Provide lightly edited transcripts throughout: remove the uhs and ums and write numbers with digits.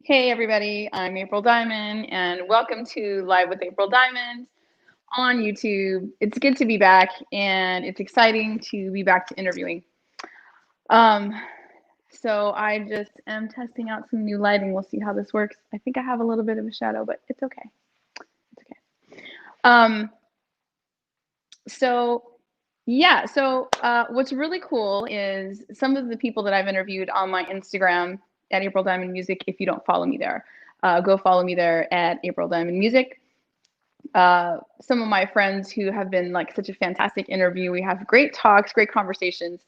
Hey everybody, I'm April Diamond and welcome to Live with April Diamond on YouTube. It's good to be back and it's exciting to be back to interviewing. Um, so I just am testing out some new lighting. We'll see how this works. I think I have a little bit of a shadow, but it's okay. It's okay. Um, so yeah, so what's really cool is some of the people that I've interviewed on my Instagram at April Diamond Music. If you don't follow me there, go follow me there at April Diamond Music. Some of my friends who have been like such a fantastic interview, we have great talks, great conversations,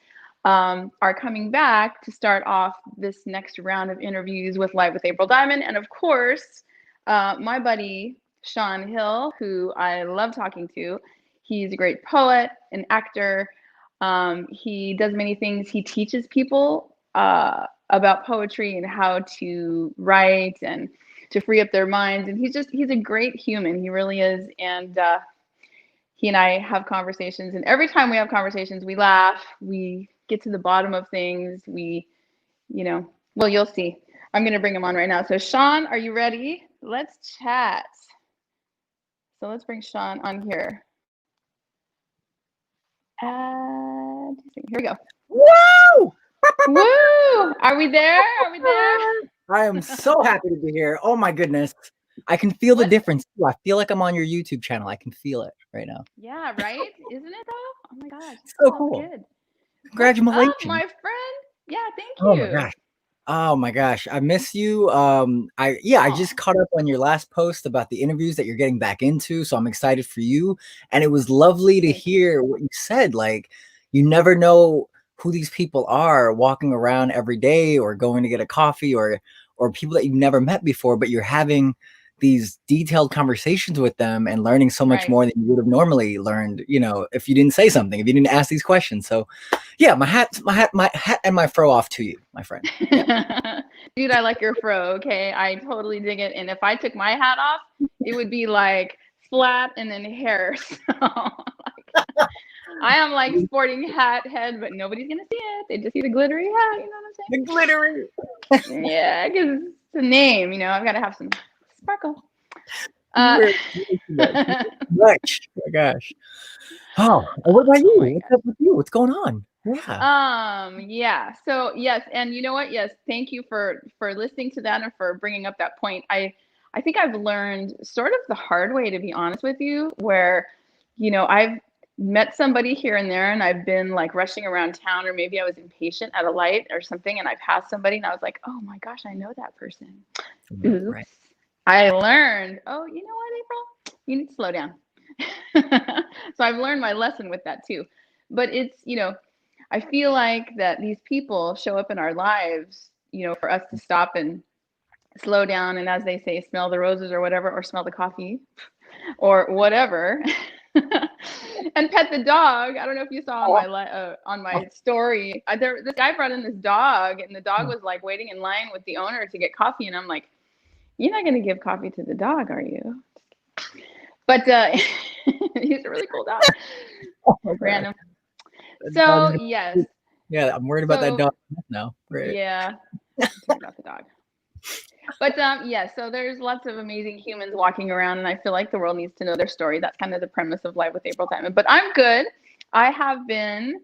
are coming back to start off this next round of interviews with Live with April Diamond. And of course, my buddy, Sean Hill, who I love talking to. He's a great poet, an actor. He does many things. He teaches people about poetry and how to write and to free up their minds. And he's a great human. He really is. And he and I have conversations. And every time we have conversations, we laugh. We get to the bottom of things. Well, you'll see. I'm going to bring him on right now. So Sean, are you ready? Let's chat. So let's bring Sean on here. Here we go. Woo! Woo! Are we there? Are we there? I am so happy to be here. Oh my goodness. I can feel the difference too. I feel like I'm on your YouTube channel. I can feel it right now. Yeah, right? Isn't it though? Oh my gosh. So cool. Good. Congratulations. What's up, my friend? Yeah, thank you. Oh my gosh. Oh my gosh. I miss you. I just caught up on your last post about the interviews that you're getting back into. So I'm excited for you. And it was lovely to hear what you said. Like, you never know who these people are walking around every day or going to get a coffee or people that you've never met before, but you're having these detailed conversations with them and learning so much more than you would have normally learned, if you didn't say something, if you didn't ask these questions. So yeah, my hat and my fro off to you, my friend. Yeah. Dude, I like your fro. Okay. I totally dig it. And if I took my hat off, it would be like flat and then hair. So I am like sporting hat head, but nobody's going to see it. They just see the glittery hat. You know what I'm saying? The glittery. Yeah. Because it's a name, I've got to have some sparkle. Much. Oh my gosh. Oh, what about you? What's up with you? What's going on? Yeah. So yes, and you know what? Yes, thank you for listening to that and for bringing up that point. I think I've learned sort of the hard way, to be honest with you, where I've met somebody here and there and I've been like rushing around town, or maybe I was impatient at a light or something and I passed somebody and I was like, oh my gosh, I know that person. Oops. Right. I learned, oh, you know what, April? You need to slow down. So I've learned my lesson with that too. But it's, I feel like that these people show up in our lives, for us to stop and slow down and, as they say, smell the roses or whatever, or smell the coffee or whatever. And pet the dog. I don't know if you saw on my story. This guy brought in this dog, and the dog was like waiting in line with the owner to get coffee, and I'm like, you're not going to give coffee to the dog, are you? But he's a really cool dog. Random. So yes. Yeah, I'm worried about that dog now. Right. Yeah. About the dog. But yeah, so there's lots of amazing humans walking around, and I feel like the world needs to know their story. That's kind of the premise of Live with April Diamond. But I'm good. I have been,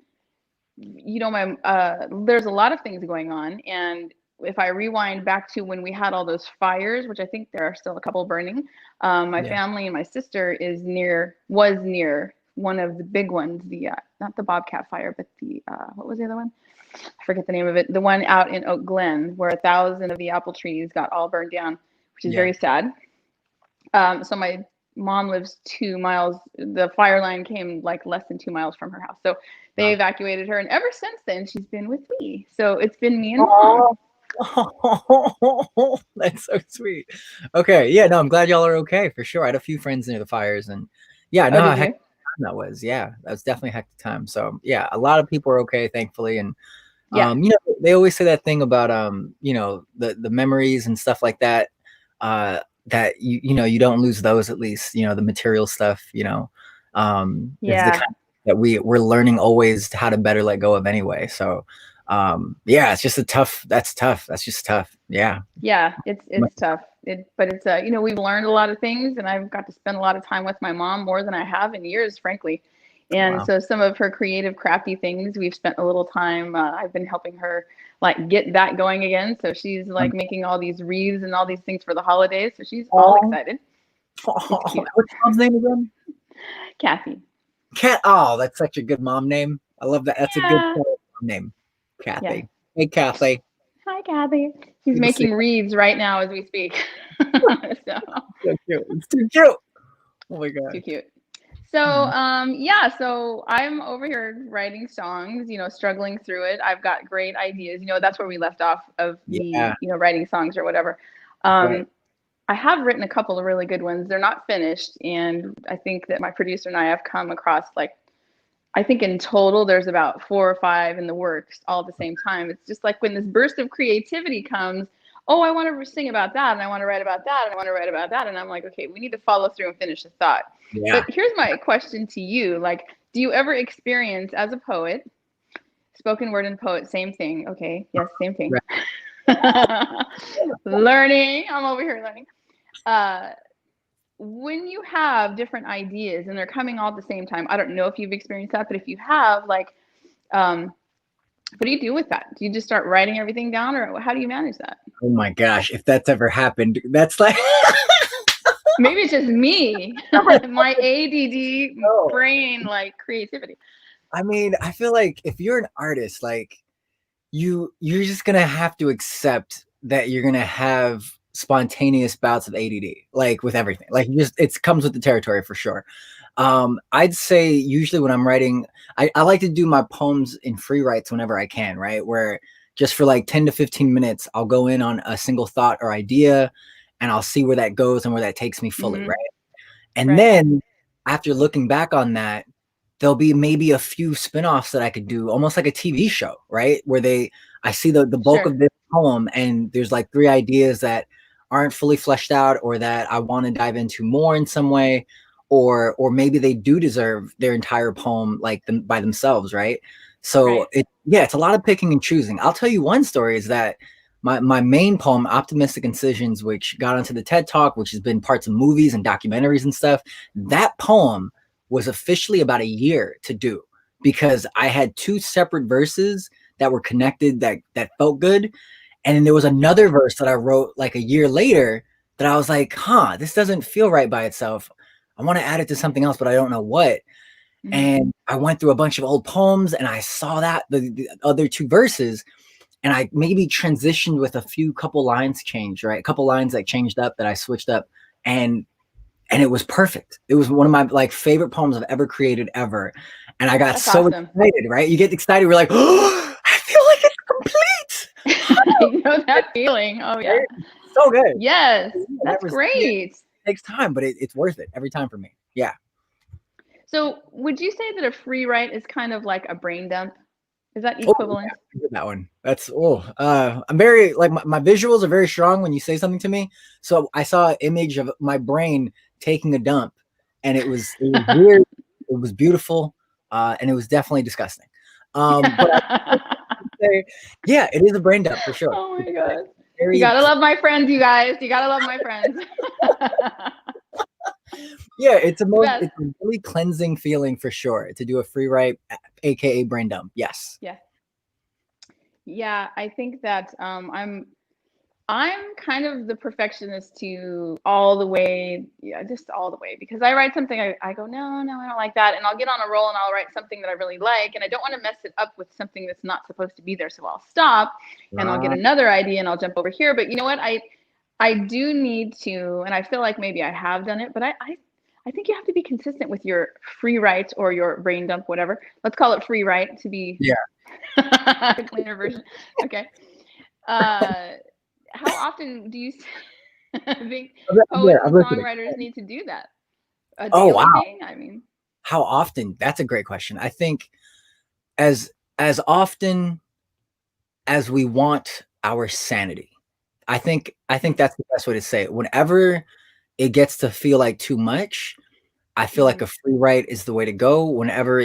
there's a lot of things going on, and if I rewind back to when we had all those fires, which I think there are still a couple burning, my family and my sister was near one of the big ones, not the Bobcat fire, but the what was the other one? I forget the name of it. The one out in Oak Glen where 1,000 of the apple trees got all burned down, which is very sad. So my mom lives 2 miles. The fire line came like less than 2 miles from her house. So they evacuated her. And ever since then, she's been with me. So it's been me and mom. Oh, that's so sweet. Okay. Yeah, no, I'm glad y'all are okay for sure. I had a few friends near the fires, and yeah, no, heck that was. Yeah, that was definitely a hectic time. So yeah, a lot of people are okay, thankfully. And they always say that thing about the memories and stuff like that. That you don't lose those, at least, the material stuff, is the kind that we're learning always how to better let go of anyway. So Yeah, it's just that's tough. That's just tough. Yeah. Yeah, it's tough. But it's you know, we've learned a lot of things, and I've got to spend a lot of time with my mom, more than I have in years, frankly. And Wow. so some of her creative, crafty things, we've spent a little time. I've been helping her like get that going again. So she's like making all these wreaths and all these things for the holidays. So she's all Oh, excited. It's cute. what's your mom's name again? Kathy. Cat. Oh, that's such a good mom name. I love that. That's a good Yeah. mom name. Yeah. Kathy. Hey, Kathy. Hi, Kathy. She's Good to see making wreaths right now as we speak. So you. So cute. It's too cute. Oh my too god. cute. So yeah, so I'm over here writing songs, you know, struggling through it. I've got great ideas. You know, that's where we left off of Yeah. the, you know, writing songs or whatever. Right. I have written a couple of really good ones. They're not finished, and I think that my producer and I have come across like, I think in total there's about 4 or 5 in the works all at the same time. It's just like when this burst of creativity comes, oh, I want to sing about that, and I want to write about that, and I want to write about that, and I'm like, okay, we need to follow through and finish the thought. Yeah. But here's my question to you: like, do you ever experience as a poet, spoken word and poet, same thing? Okay, yes, same thing. Right. Learning, I'm over here learning. Uh, when you have different ideas and they're coming all at the same time, I don't know if you've experienced that, but if you have, like, what do you do with that? Do you just start writing everything down, or how do you manage that? Oh my gosh, if that's ever happened, that's like Maybe it's just me, my ADD no. brain, like creativity. I mean, I feel like if you're an artist, like you're just gonna have to accept that you're gonna have spontaneous bouts of ADD, like with everything. Like you just it comes with the territory for sure. I'd say usually when I'm writing, I like to do my poems in free writes whenever I can, right? Where just for like 10 to 15 minutes, I'll go in on a single thought or idea and I'll see where that goes and where that takes me fully, right? And Right. then after looking back on that, there'll be maybe a few spin-offs that I could do, almost like a TV show, right? Where I see the bulk Sure. of this poem and there's like 3 ideas that aren't fully fleshed out or that I want to dive into more in some way, or maybe they do deserve their entire poem like them by themselves, right? So Right. it's a lot of picking and choosing. I'll tell you one story is that my main poem, Optimistic Incisions, which got onto the TED Talk, which has been parts of movies and documentaries and stuff, that poem was officially about a year to do because I had 2 separate verses that were connected that felt good. And then there was another verse that I wrote like a year later that I was like, huh, this doesn't feel right by itself. I want to add it to something else, but I don't know what. And I went through a bunch of old poems and I saw that the other 2 verses and I maybe transitioned with a few couple lines changed, right? A couple lines that changed up that I switched up and it was perfect. It was one of my like favorite poems I've ever created ever. And I got That's so awesome. excited, right? You get excited, we're like, oh, I feel like it's complete. I know that feeling. Oh yeah. So good. Yes, I that's never see it. great. It takes time, but it's worth it every time for me. Yeah. So, would you say that a free write is kind of like a brain dump? Is that Oh, yeah, equivalent? I get that one. That's I'm very like my visuals are very strong when you say something to me. So I saw an image of my brain taking a dump, and it was weird, it was beautiful, and it was definitely disgusting. But I say, yeah, it is a brain dump for sure. Oh my It's like god. You very gotta love my friends, you guys. You gotta love my friends. yeah, it's The best. a really cleansing feeling for sure to do a free write, aka brain dump. Yes. Yeah. Yeah, I think that I'm kind of the perfectionist to all the way, yeah, just all the way. Because I write something, I go, no, no, I don't like that. And I'll get on a roll and I'll write something that I really like. And I don't want to mess it up with something that's not supposed to be there. So I'll stop and I'll get another idea and I'll jump over here. But you know what? I do need to, and I feel like maybe I have done it, but I think you have to be consistent with your free write or your brain dump, whatever. Let's call it free write to be Yeah. a cleaner version. Okay. Uh, how often do you think poets I'm and listening. songwriters need to do that? A Oh daily wow. thing? I mean, How often? That's a great question. I think as often as we want our sanity. I think that's the best way to say it. Whenever it gets to feel like too much, I feel like mm-hmm. a free write is the way to go. Whenever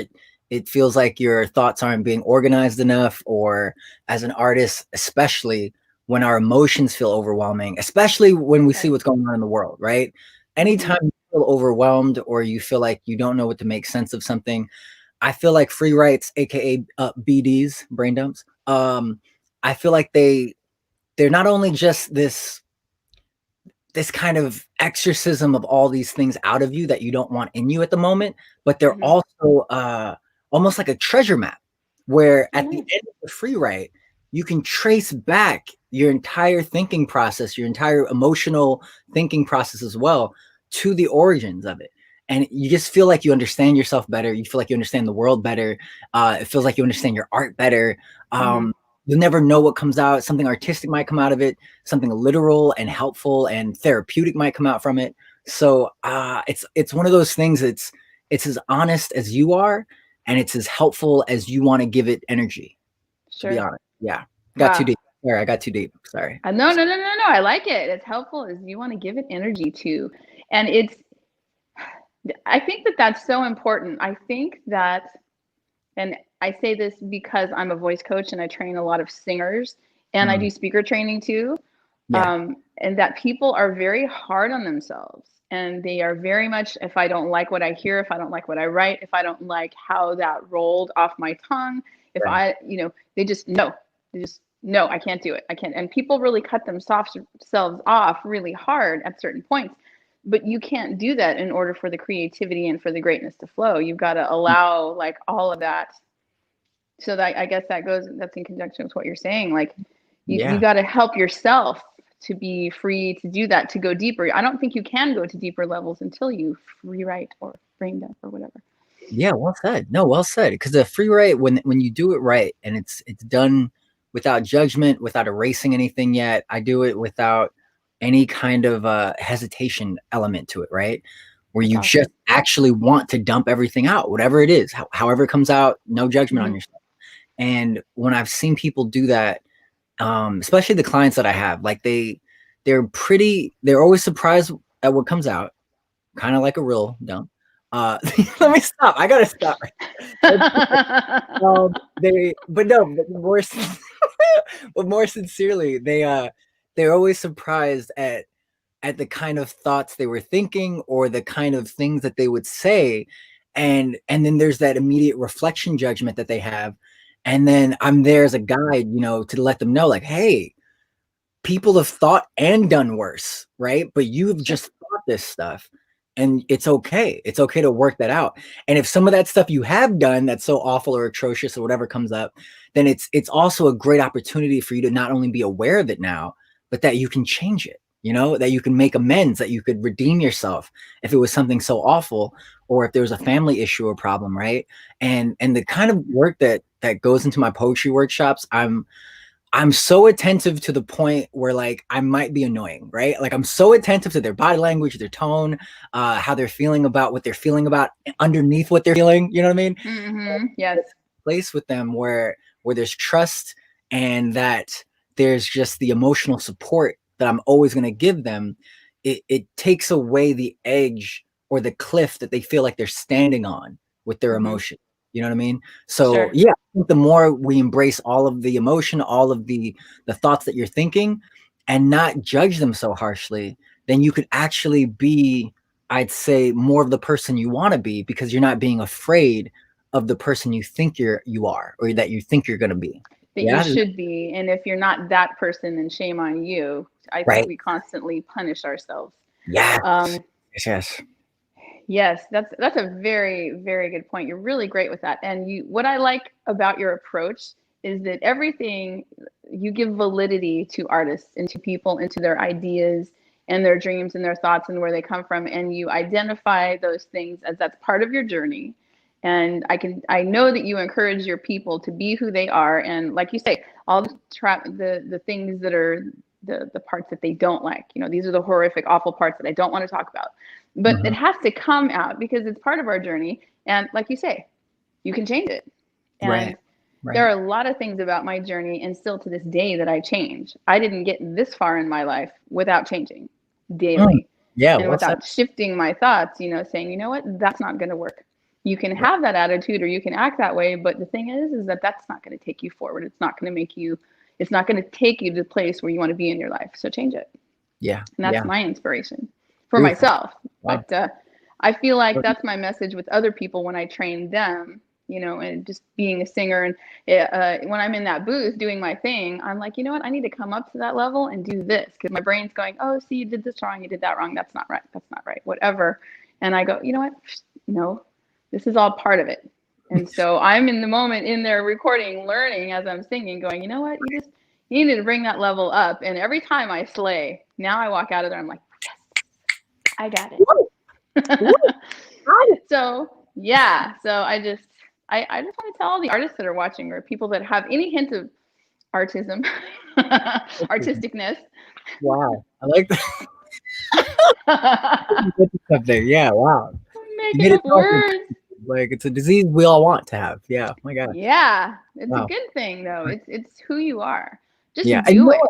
it feels like your thoughts aren't being organized enough, or as an artist, especially when our emotions feel overwhelming, especially when we see Right. what's going on in the world, right? Mm-hmm. Anytime you feel overwhelmed or you feel like you don't know what to make sense of something, I feel like free writes, aka BDs, brain dumps. I feel like they're not only just this kind of exorcism of all these things out of you that you don't want in you at the moment, but they're Mm-hmm. also almost like a treasure map where Oh, at the nice. end of the free write, you can trace back your entire thinking process, your entire emotional thinking process as well, to the origins of it. And you just feel like you understand yourself better. You feel like you understand the world better. It feels like you understand your art better. Mm-hmm. You'll never know what comes out. Something artistic might come out of it, something literal and helpful and therapeutic might come out from it. So it's one of those things. It's as honest as you are, and it's as helpful as you want to give it energy. To be Sure. honest, yeah, got too Wow. deep. Sorry, I got too deep. Sorry. No, no, no, no, no. I like it. It's helpful as you want to give it energy too. And I think that that's so important. I think that, and I say this because I'm a voice coach and I train a lot of singers and I Mm, do speaker training too. yeah, And that people are very hard on themselves and they are very much, if I don't like what I hear, if I don't like what I write, if I don't like how that rolled off my tongue, if right. I, they just, no, they just, no, I can't do it. I can't. And people really cut themselves off really hard at certain points. But you can't do that in order for the creativity and for the greatness to flow. You've got to allow like all of that. So that I guess that's in conjunction with what you're saying. Like you Yeah, got to help yourself to be free to do that, to go deeper. I don't think you can go to deeper levels until you rewrite or brain dump or whatever. yeah. Well said. No, well said. Because the free write, when you do it right and it's done without judgment, without erasing anything yet, I do it without any kind of hesitation element to it, right? Where That's you just awesome. actually want to dump everything out, whatever it is, however it comes out, no judgment on Mm-hmm. yourself. And when I've seen people do that, especially the clients that I have, like they're always surprised at what comes out, kind of like a real dump. Let me stop. I gotta stop. But no, but more, but more sincerely, they're always surprised at the kind of thoughts they were thinking or the kind of things that they would say, and then there's that immediate reflection judgment that they have, and then I'm there as a guide, to let them know, like, hey, people have thought and done worse, right? But you've Sure. just thought this stuff. And it's okay. It's okay to work that out. And if some of that stuff you have done that's so awful or atrocious or whatever comes up, then it's also a great opportunity for you to not only be aware of it now, but that you can change it, that you can make amends, that you could redeem yourself if it was something so awful, or if there was a family issue or problem, right? And the kind of work that goes into my poetry workshops, I'm so attentive to the point where like I might be annoying, right? Like I'm so attentive to their body language, their tone, how they're feeling about what they're feeling about underneath what they're feeling. You know what I mean? Mm-hmm. Yes. Place with them where there's trust and that there's just the emotional support that I'm always going to give them. It takes away the edge or the cliff that they feel like they're standing on with their Mm-hmm. emotion. You know what I mean? So Sure. yeah, I think the more we embrace all of the emotion, all of the thoughts that you're thinking, and not judge them so harshly, then you could actually be, I'd say, more of the person you want to be, because you're not being afraid of the person you think you are, or that you think you're going to be. That you Yeah. should be. And if you're not that person, then shame on you. I think Right. we constantly punish ourselves. Yes. Um, Yes. Yes. yes, that's a very, very good point. You're really great with that. And what I like about your approach is that everything you give validity to artists and to people and to their ideas and their dreams and their thoughts and where they come from. And you identify those things as that's part of your journey. And I know that you encourage your people to be who they are. And like you say, all the things that are the parts that they don't like, these are the horrific, awful parts that I don't want to talk about, but it Mhm. has to come out because it's part of our journey. And like you say, you can change it. Right. And there Right. are a lot of things about my journey and still to this day that I change. I didn't get this far in my life without changing Mm. daily Yeah. and Well said. without shifting my thoughts, saying, you know what, that's not going to work. You can have that attitude or you can act that way, but the thing is that that's not going to take you forward. It's not going to take you to the place where you want to be in your life. So change it. Yeah. And that's my inspiration for Beautiful. myself. Wow. But I feel like that's my message with other people when I train them, you know, and just being a singer. And when I'm in that booth doing my thing, I'm like, you know what? I need to come up to that level and do this, because my brain's going, oh, see, you did this wrong. You did that wrong. That's not right. That's not right. Whatever. And I go, you know what? No, this is all part of it. And so I'm in the moment in there recording, learning as I'm singing, going, you know what? You need to bring that level up. And every time I slay, now I walk out of there, I'm like, yes, I got it. So yeah, so I just want to tell all the artists that are watching, or people that have any hint of artism, artisticness. Wow, I like that. Up there, yeah. Wow, making up words. Like it's a disease we all want to have. Yeah, my God. Yeah, it's a good thing though. It's who you are. Just do it.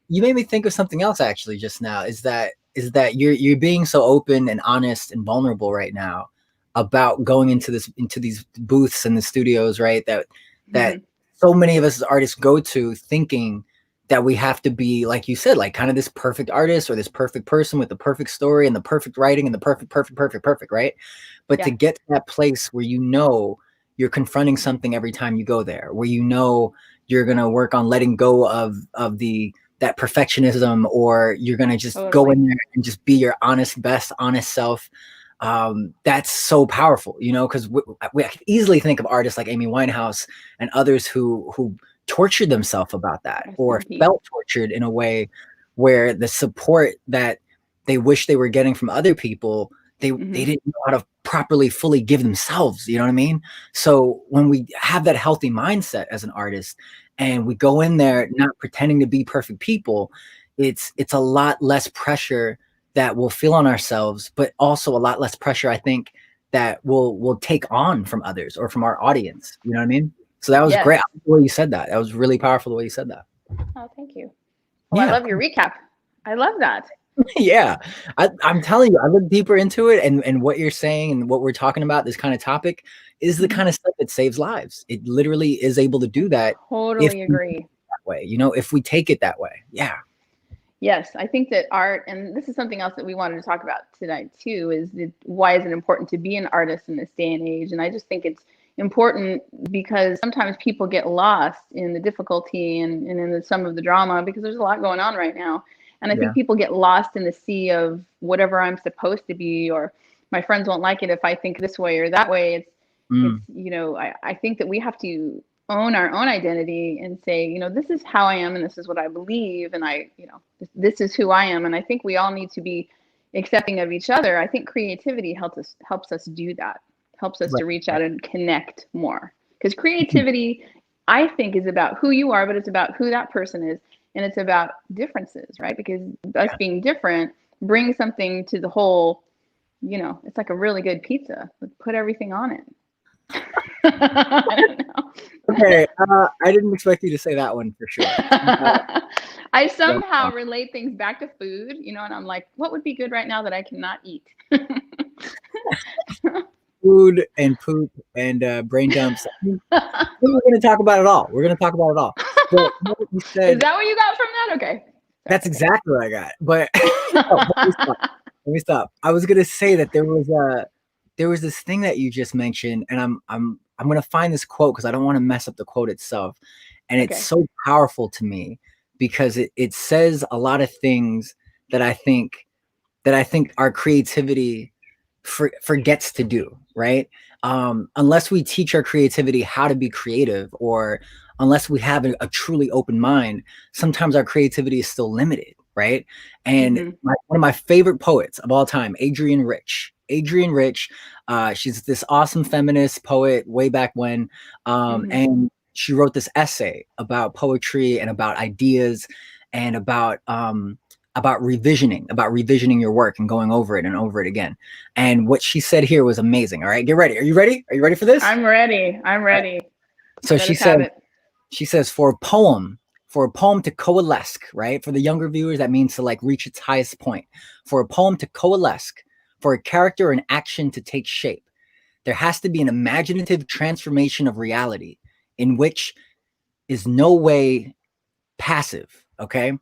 You made me think of something else actually just now. Is that you're being so open and honest and vulnerable right now about going into these booths and the studios, right? That so many of us as artists go to thinking that we have to be, like you said, like kind of this perfect artist or this perfect person with the perfect story and the perfect writing and the perfect, right? But to get to that place where you know you're confronting something every time you go there, where you know you're gonna work on letting go of that perfectionism, or you're gonna just go in there and just be your honest self. That's so powerful, you know, because we can easily think of artists like Amy Winehouse and others who tortured themselves about that, or felt tortured in a way where the support that they wish they were getting from other people, they didn't know how to properly fully give themselves, you know what I mean? So when we have that healthy mindset as an artist and we go in there not pretending to be perfect people, it's a lot less pressure that we'll feel on ourselves, but also a lot less pressure, I think, that we'll take on from others or from our audience. You know what I mean? So that was great. I love the way you said that. That was really powerful the way you said that. Oh, thank you. Well, I love your recap. I love that. Yeah, I'm telling you, I look deeper into it, and what you're saying and what we're talking about, this kind of topic, is the kind of stuff that saves lives. It literally is able to do that. Totally agree. That way, you know, if we take it that way. Yeah. Yes, I think that art, and this is something else that we wanted to talk about tonight too, is why is it important to be an artist in this day and age? And I just think it's important because sometimes people get lost in the difficulty and in some of the drama, because there's a lot going on right now. And I think people get lost in the sea of whatever I'm supposed to be, or my friends won't like it if I think this way or that way. It's you know, I think that we have to own our own identity and say, you know, this is how I am and this is what I believe, and you know, this is who I am. And I think we all need to be accepting of each other. I think creativity helps us do that, helps us to reach out and connect more, because creativity, I think, is about who you are, but it's about who that person is. And it's about differences, right? Because us being different brings something to the whole, you know, it's like a really good pizza. Put everything on it. I don't know. Okay, I didn't expect you to say that one for sure. I somehow relate things back to food, you know, and I'm like, what would be good right now that I cannot eat? Food and poop and brain dumps. We're going to talk about it all. We're going to talk about it all. But you said, is that what you got from that? Okay. That's exactly what I got. But let me stop. I was going to say that there was this thing that you just mentioned, and I'm going to find this quote because I don't want to mess up the quote itself. And it's so powerful to me because it says a lot of things that I think our creativity forgets to do, right? Unless we teach our creativity how to be creative, or unless we have a truly open mind, sometimes our creativity is still limited, right? And one of my favorite poets of all time, Adrian Rich, she's this awesome feminist poet way back when, and she wrote this essay about poetry and about ideas and about revisioning your work and going over it and over it again. And what she said here was amazing. All right, get ready. Are you ready? Are you ready for this? I'm ready. So she says, for a poem to coalesce, right? For the younger viewers, that means to like reach its highest point. For a poem to coalesce, for a character or an action to take shape, There has to be an imaginative transformation of reality in which is no way passive. Okay.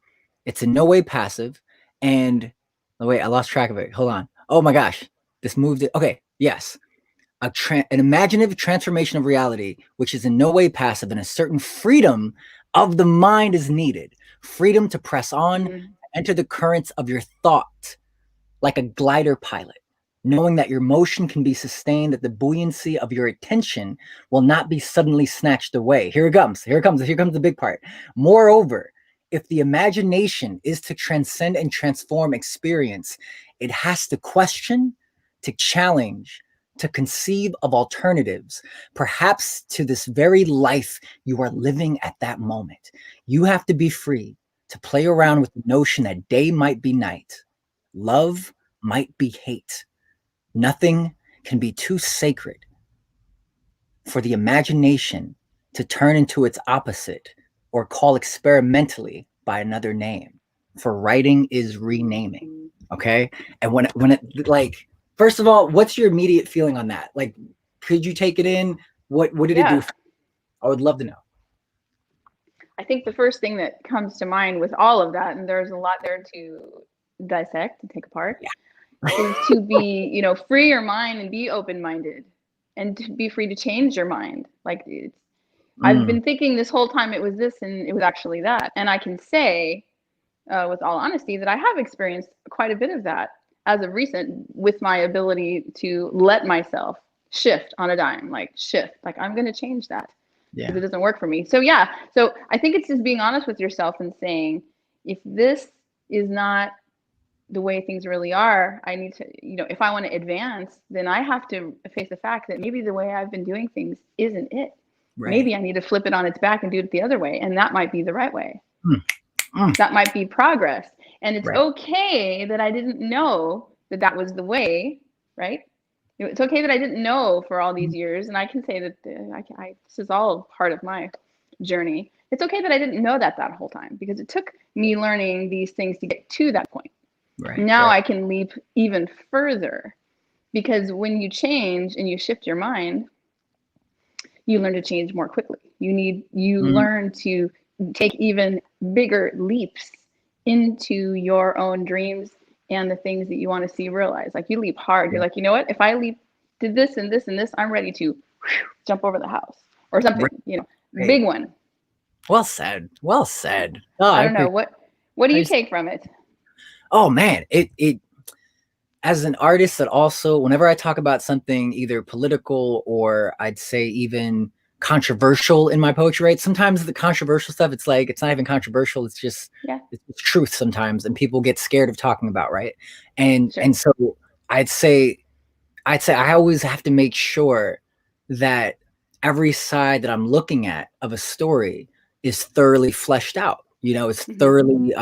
It's in no way passive. And oh, wait, I lost track of it. Hold on. Oh my gosh. This moved it. Okay. Yes. An imaginative transformation of reality, which is in no way passive, and a certain freedom of the mind is needed. Freedom to press on, enter the currents of your thought like a glider pilot, knowing that your motion can be sustained, that the buoyancy of your attention will not be suddenly snatched away. Here it comes. Here comes the big part. Moreover, if the imagination is to transcend and transform experience, it has to question, to challenge, to conceive of alternatives, perhaps to this very life you are living at that moment. You have to be free to play around with the notion that day might be night, love might be hate. Nothing can be too sacred for the imagination to turn into its opposite or call experimentally by another name. For writing is renaming. Okay. And when it like, first of all, what's your immediate feeling on that? Like, could you take it in? What did it do? I would love to know. I think the first thing that comes to mind with all of that, and there's a lot there to dissect and take apart, is to be, free your mind and be open-minded and to be free to change your mind. Like I've been thinking this whole time it was this and it was actually that. And I can say with all honesty that I have experienced quite a bit of that as of recent with my ability to let myself shift on a dime, like I'm going to change that because it doesn't work for me. So so I think it's just being honest with yourself and saying, if this is not the way things really are, I need to, if I want to advance, then I have to face the fact that maybe the way I've been doing things isn't it. Right. Maybe I need to flip it on its back and do it the other way. And that might be the right way. That might be progress. And it's okay that I didn't know that that was the way, right? It's okay that I didn't know for all these years. And I can say that this is all part of my journey. It's okay that I didn't know that whole time, because it took me learning these things to get to that point. Right. Now I can leap even further, because when you change and you shift your mind, you learn to change more quickly. You learn to take even bigger leaps into your own dreams and the things that you want to see realized. Like you leap hard. You're like, you know what? If I did this and this and this, I'm ready to jump over the house or something, big one. Well said. Well said. Oh, I don't know. What do you take from it? Oh man, it as an artist that also, whenever I talk about something either political or I'd say even controversial in my poetry, right? Sometimes the controversial stuff, it's like, it's not even controversial. It's just, it's truth sometimes. And people get scared of talking about, right? And so I'd say I always have to make sure that every side that I'm looking at of a story is thoroughly fleshed out. It's thoroughly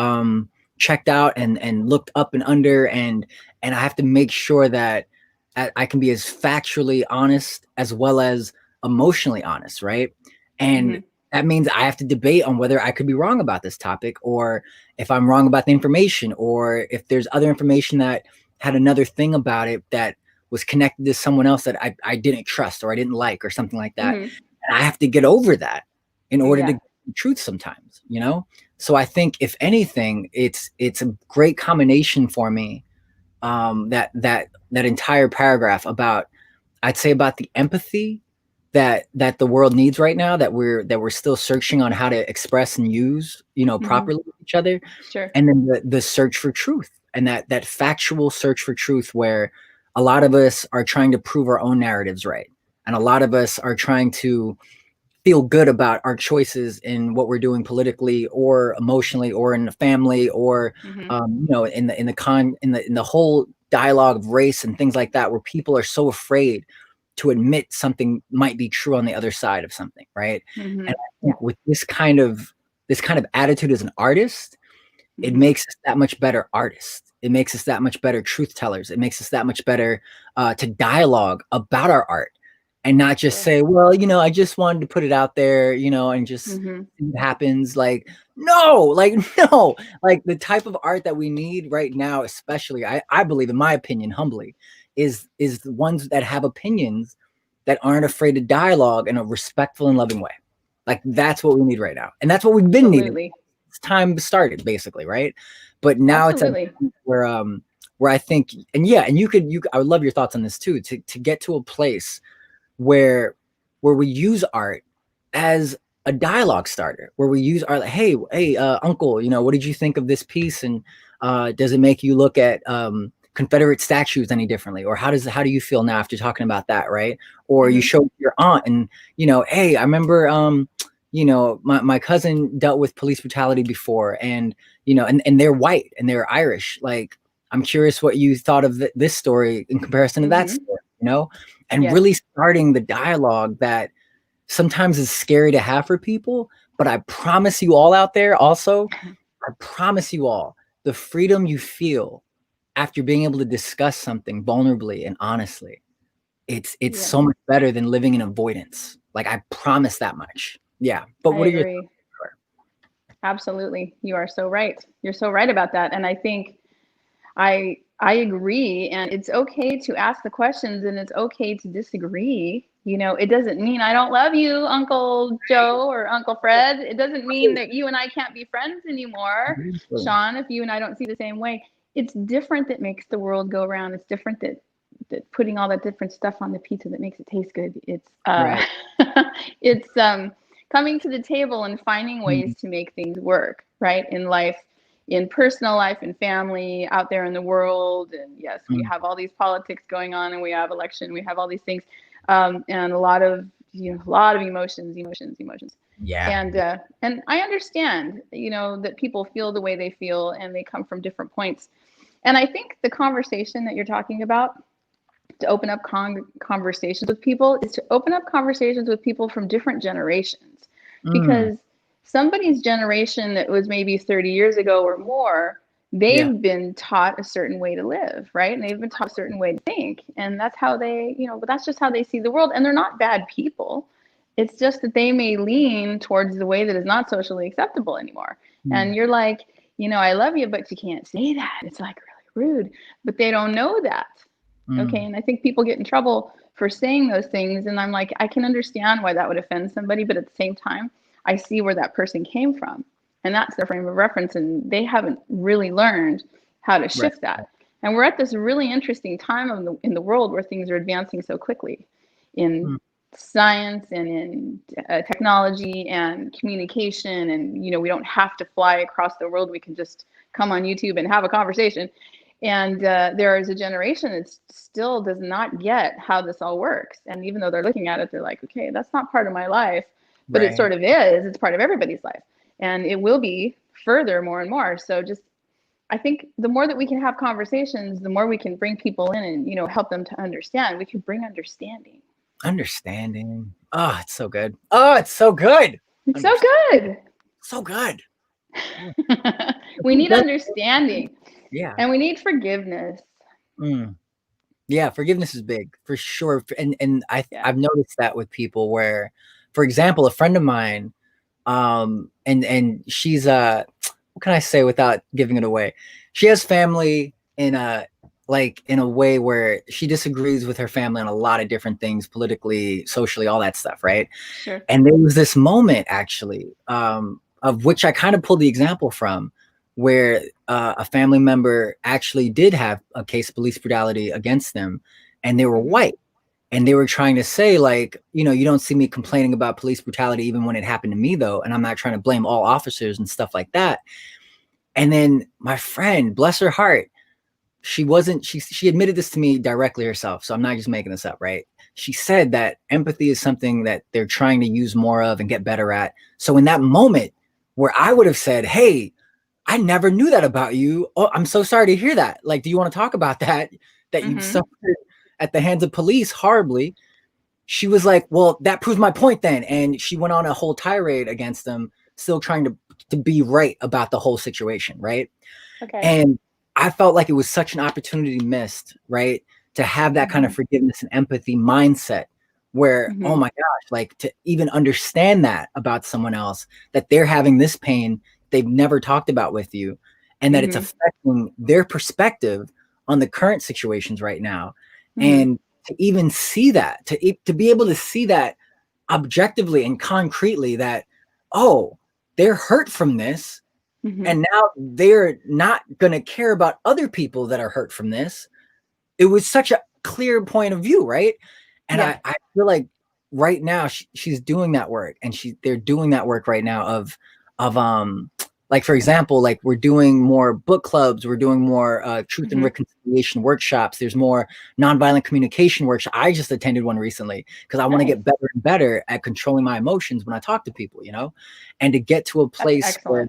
checked out and looked up and under, and I have to make sure that I can be as factually honest as well as emotionally honest, right? And that means I have to debate on whether I could be wrong about this topic, or if I'm wrong about the information, or if there's other information that had another thing about it that was connected to someone else that I didn't trust or I didn't like or something like that. And I have to get over that in order to get the truth sometimes, So I think if anything, it's a great combination for me. That entire paragraph about, I'd say about the empathy that the world needs right now, that we're still searching on how to express and use, properly with each other. Sure. And then the search for truth, and that factual search for truth, where a lot of us are trying to prove our own narratives right. And a lot of us are trying to feel good about our choices in what we're doing politically or emotionally or in the family or in the whole dialogue of race and things like that, where people are so afraid to admit something might be true on the other side of something, right? And I think with this kind of attitude as an artist, it makes us that much better artists. It makes us that much better truth tellers. It makes us that much better to dialogue about our art. And not just say, well, I just wanted to put it out there, and just see what happens. Like no, like the type of art that we need right now, especially, I believe, in my opinion, humbly, is the ones that have opinions that aren't afraid to dialogue in a respectful and loving way. Like that's what we need right now. And that's what we've been needing. It's time started basically, right? But now it's where I think, and yeah, and I would love your thoughts on this too, to get to a place where we use art as a dialogue starter, where we use art like, hey, uncle, you know, what did you think of this piece? And does it make you look at Confederate statues any differently? Or how do you feel now after talking about that, right? Or you show your aunt and, you know, hey, I remember you know, my cousin dealt with police brutality before, and you know, and they're white and they're Irish. Like, I'm curious what you thought of this story in comparison to that story, you know, and really starting the dialogue that sometimes is scary to have for people. But I promise you all out there also, I promise you all, the freedom you feel after being able to discuss something vulnerably and honestly, it's so much better than living in avoidance. Like, I promise that much. Yeah. But what are your thoughts? Absolutely. You are so right. You're so right about that. And I think I agree. And it's okay to ask the questions, and it's okay to disagree. You know, it doesn't mean I don't love you, Uncle Joe or Uncle Fred. It doesn't mean that you and I can't be friends anymore, Sean, if you and I don't see the same way. It's different that makes the world go around. It's different that putting all that different stuff on the pizza that makes it taste good. It's it's coming to the table and finding ways to make things work, right? In life, in personal life, in family, out there in the world. And yes, we have all these politics going on, and we have election, we have all these things, and a lot of emotions. Yeah. And I understand, you know, that people feel the way they feel, and they come from different points. And I think the conversation that you're talking about, to open up conversations with people, is to open up conversations with people from different generations. Because somebody's generation that was maybe 30 years ago or more, they've been taught a certain way to live, right? And they've been taught a certain way to think. And that's how they, you know, but that's just how they see the world. And they're not bad people. It's just that they may lean towards the way that is not socially acceptable anymore. And you're like, you know, I love you, but you can't say that. It's like really rude. But they don't know that. Okay. And I think people get in trouble for saying those things. And I'm like, I can understand why that would offend somebody, but at the same time, I see where that person came from, and that's their frame of reference. And they haven't really learned how to shift that. And we're at this really interesting time in the world where things are advancing so quickly in science and in technology and communication. And, you know, we don't have to fly across the world. We can just come on YouTube and have a conversation. And there is a generation that still does not get how this all works. And even though they're looking at it, they're like, okay, that's not part of my life. But it sort of is. It's part of everybody's life. And it will be further more and more. So just, I think the more that we can have conversations, the more we can bring people in and, you know, help them to understand. We can bring understanding. Understanding. Oh, it's so good. Oh, it's so good. It's so good. So good. We need understanding. Yeah. And we need forgiveness. Yeah, forgiveness is big for sure. And I've noticed that with people where, for example, a friend of mine, and she's what can I say without giving it away? She has family in a way where she disagrees with her family on a lot of different things, politically, socially, all that stuff, right? Sure. And there was this moment actually, of which I kind of pulled the example from, where a family member actually did have a case of police brutality against them, and they were white. And they were trying to say, like, you know, you don't see me complaining about police brutality even when it happened to me, though. And I'm not trying to blame all officers and stuff like that. And then my friend, bless her heart, she admitted this to me directly herself. So I'm not just making this up, right? She said that empathy is something that they're trying to use more of and get better at. So in that moment where I would have said, hey, I never knew that about you. Oh, I'm so sorry to hear that. Like, do you want to talk about that you suffered at the hands of police horribly? She was like, well, that proves my point then. And she went on a whole tirade against them, still trying to be right about the whole situation, right? Okay. And I felt like it was such an opportunity missed, right? To have that kind of forgiveness and empathy mindset where, oh my gosh, like to even understand that about someone else, that they're having this pain they've never talked about with you, and that it's affecting their perspective on the current situations right now. And to even see that, to be able to see that objectively and concretely, that, oh, they're hurt from this, and now they're not going to care about other people that are hurt from this. It was such a clear point of view, right? And I feel like right now she's doing that work, and they're doing that work right now of like, for example, like, we're doing more book clubs, we're doing more truth and reconciliation workshops, there's more nonviolent communication workshops. I just attended one recently because I want to get better and better at controlling my emotions when I talk to people, and to get to a place where,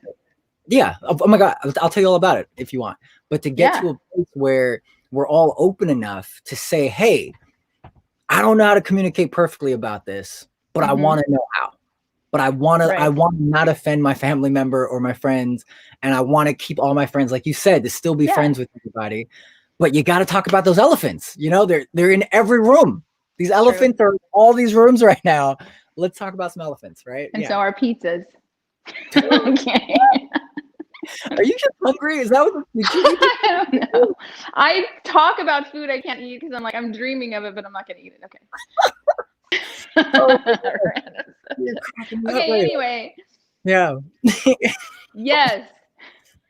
oh my God, I'll tell you all about it if you want, but to get to a place where we're all open enough to say, hey, I don't know how to communicate perfectly about this, but I want to know how. But I want to not offend my family member or my friends. And I want to keep all my friends, like you said, to still be friends with everybody. But you got to talk about those elephants. They're in every room. These elephants are in all these rooms right now. Let's talk about some elephants, right? And so are pizzas. Okay. Are you just hungry? Is that what I don't know. I talk about food I can't eat because I'm dreaming of it, but I'm not going to eat it. Okay. Okay, anyway. Yeah. Yes.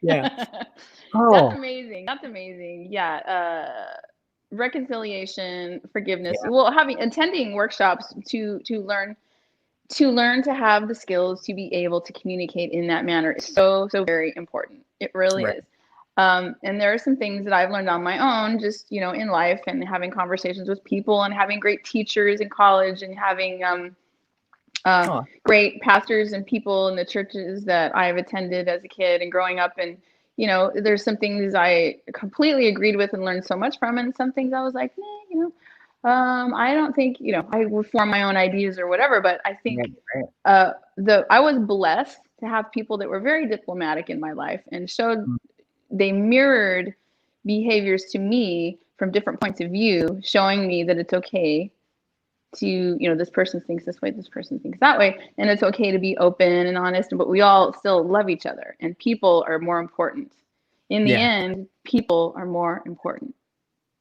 Yeah. That's amazing. That's amazing. Yeah. Reconciliation, forgiveness. Well, attending workshops to learn to have the skills to be able to communicate in that manner is so very important. It really is. And there are some things that I've learned on my own, just, in life, and having conversations with people, and having great teachers in college, and having great pastors and people in the churches that I've attended as a kid and growing up. And, there's some things I completely agreed with and learned so much from, and some things I was like, I don't think, I would form my own ideas or whatever. But I think I was blessed to have people that were very diplomatic in my life and they mirrored behaviors to me from different points of view, showing me that it's okay to, this person thinks this way, this person thinks that way, and it's okay to be open and honest, but we all still love each other, and people are more important. In the end, people are more important.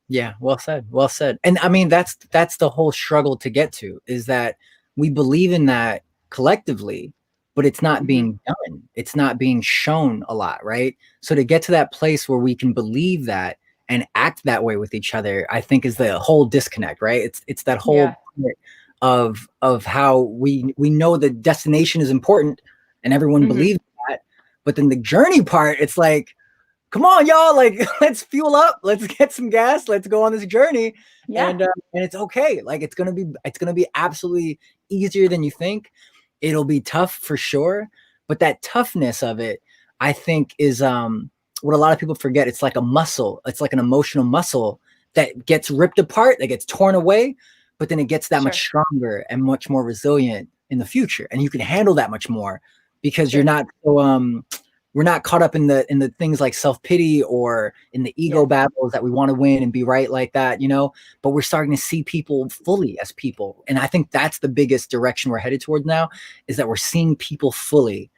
Yeah, well said. Well said. And I mean, that's the whole struggle to get to, is that we believe in that collectively, but it's not being done. It's not being shown a lot, right? So to get to that place where we can believe that and act that way with each other, I think is the whole disconnect, right? It's that whole of how we know the destination is important and everyone believes that, but then the journey part, it's like, come on, y'all, like, let's fuel up, let's get some gas, let's go on this journey. And it's okay. Like, it's gonna be absolutely easier than you think. It'll be tough for sure, but that toughness of it, I think, is what a lot of people forget. It's like a muscle. It's like an emotional muscle that gets ripped apart, that gets torn away, but then it gets that much stronger and much more resilient in the future. And you can handle that much more because you're not so we're not caught up in the things like self-pity or in the ego battles that we want to win and be right like that, but we're starting to see people fully as people. And I think that's the biggest direction we're headed towards now, is that we're seeing people fully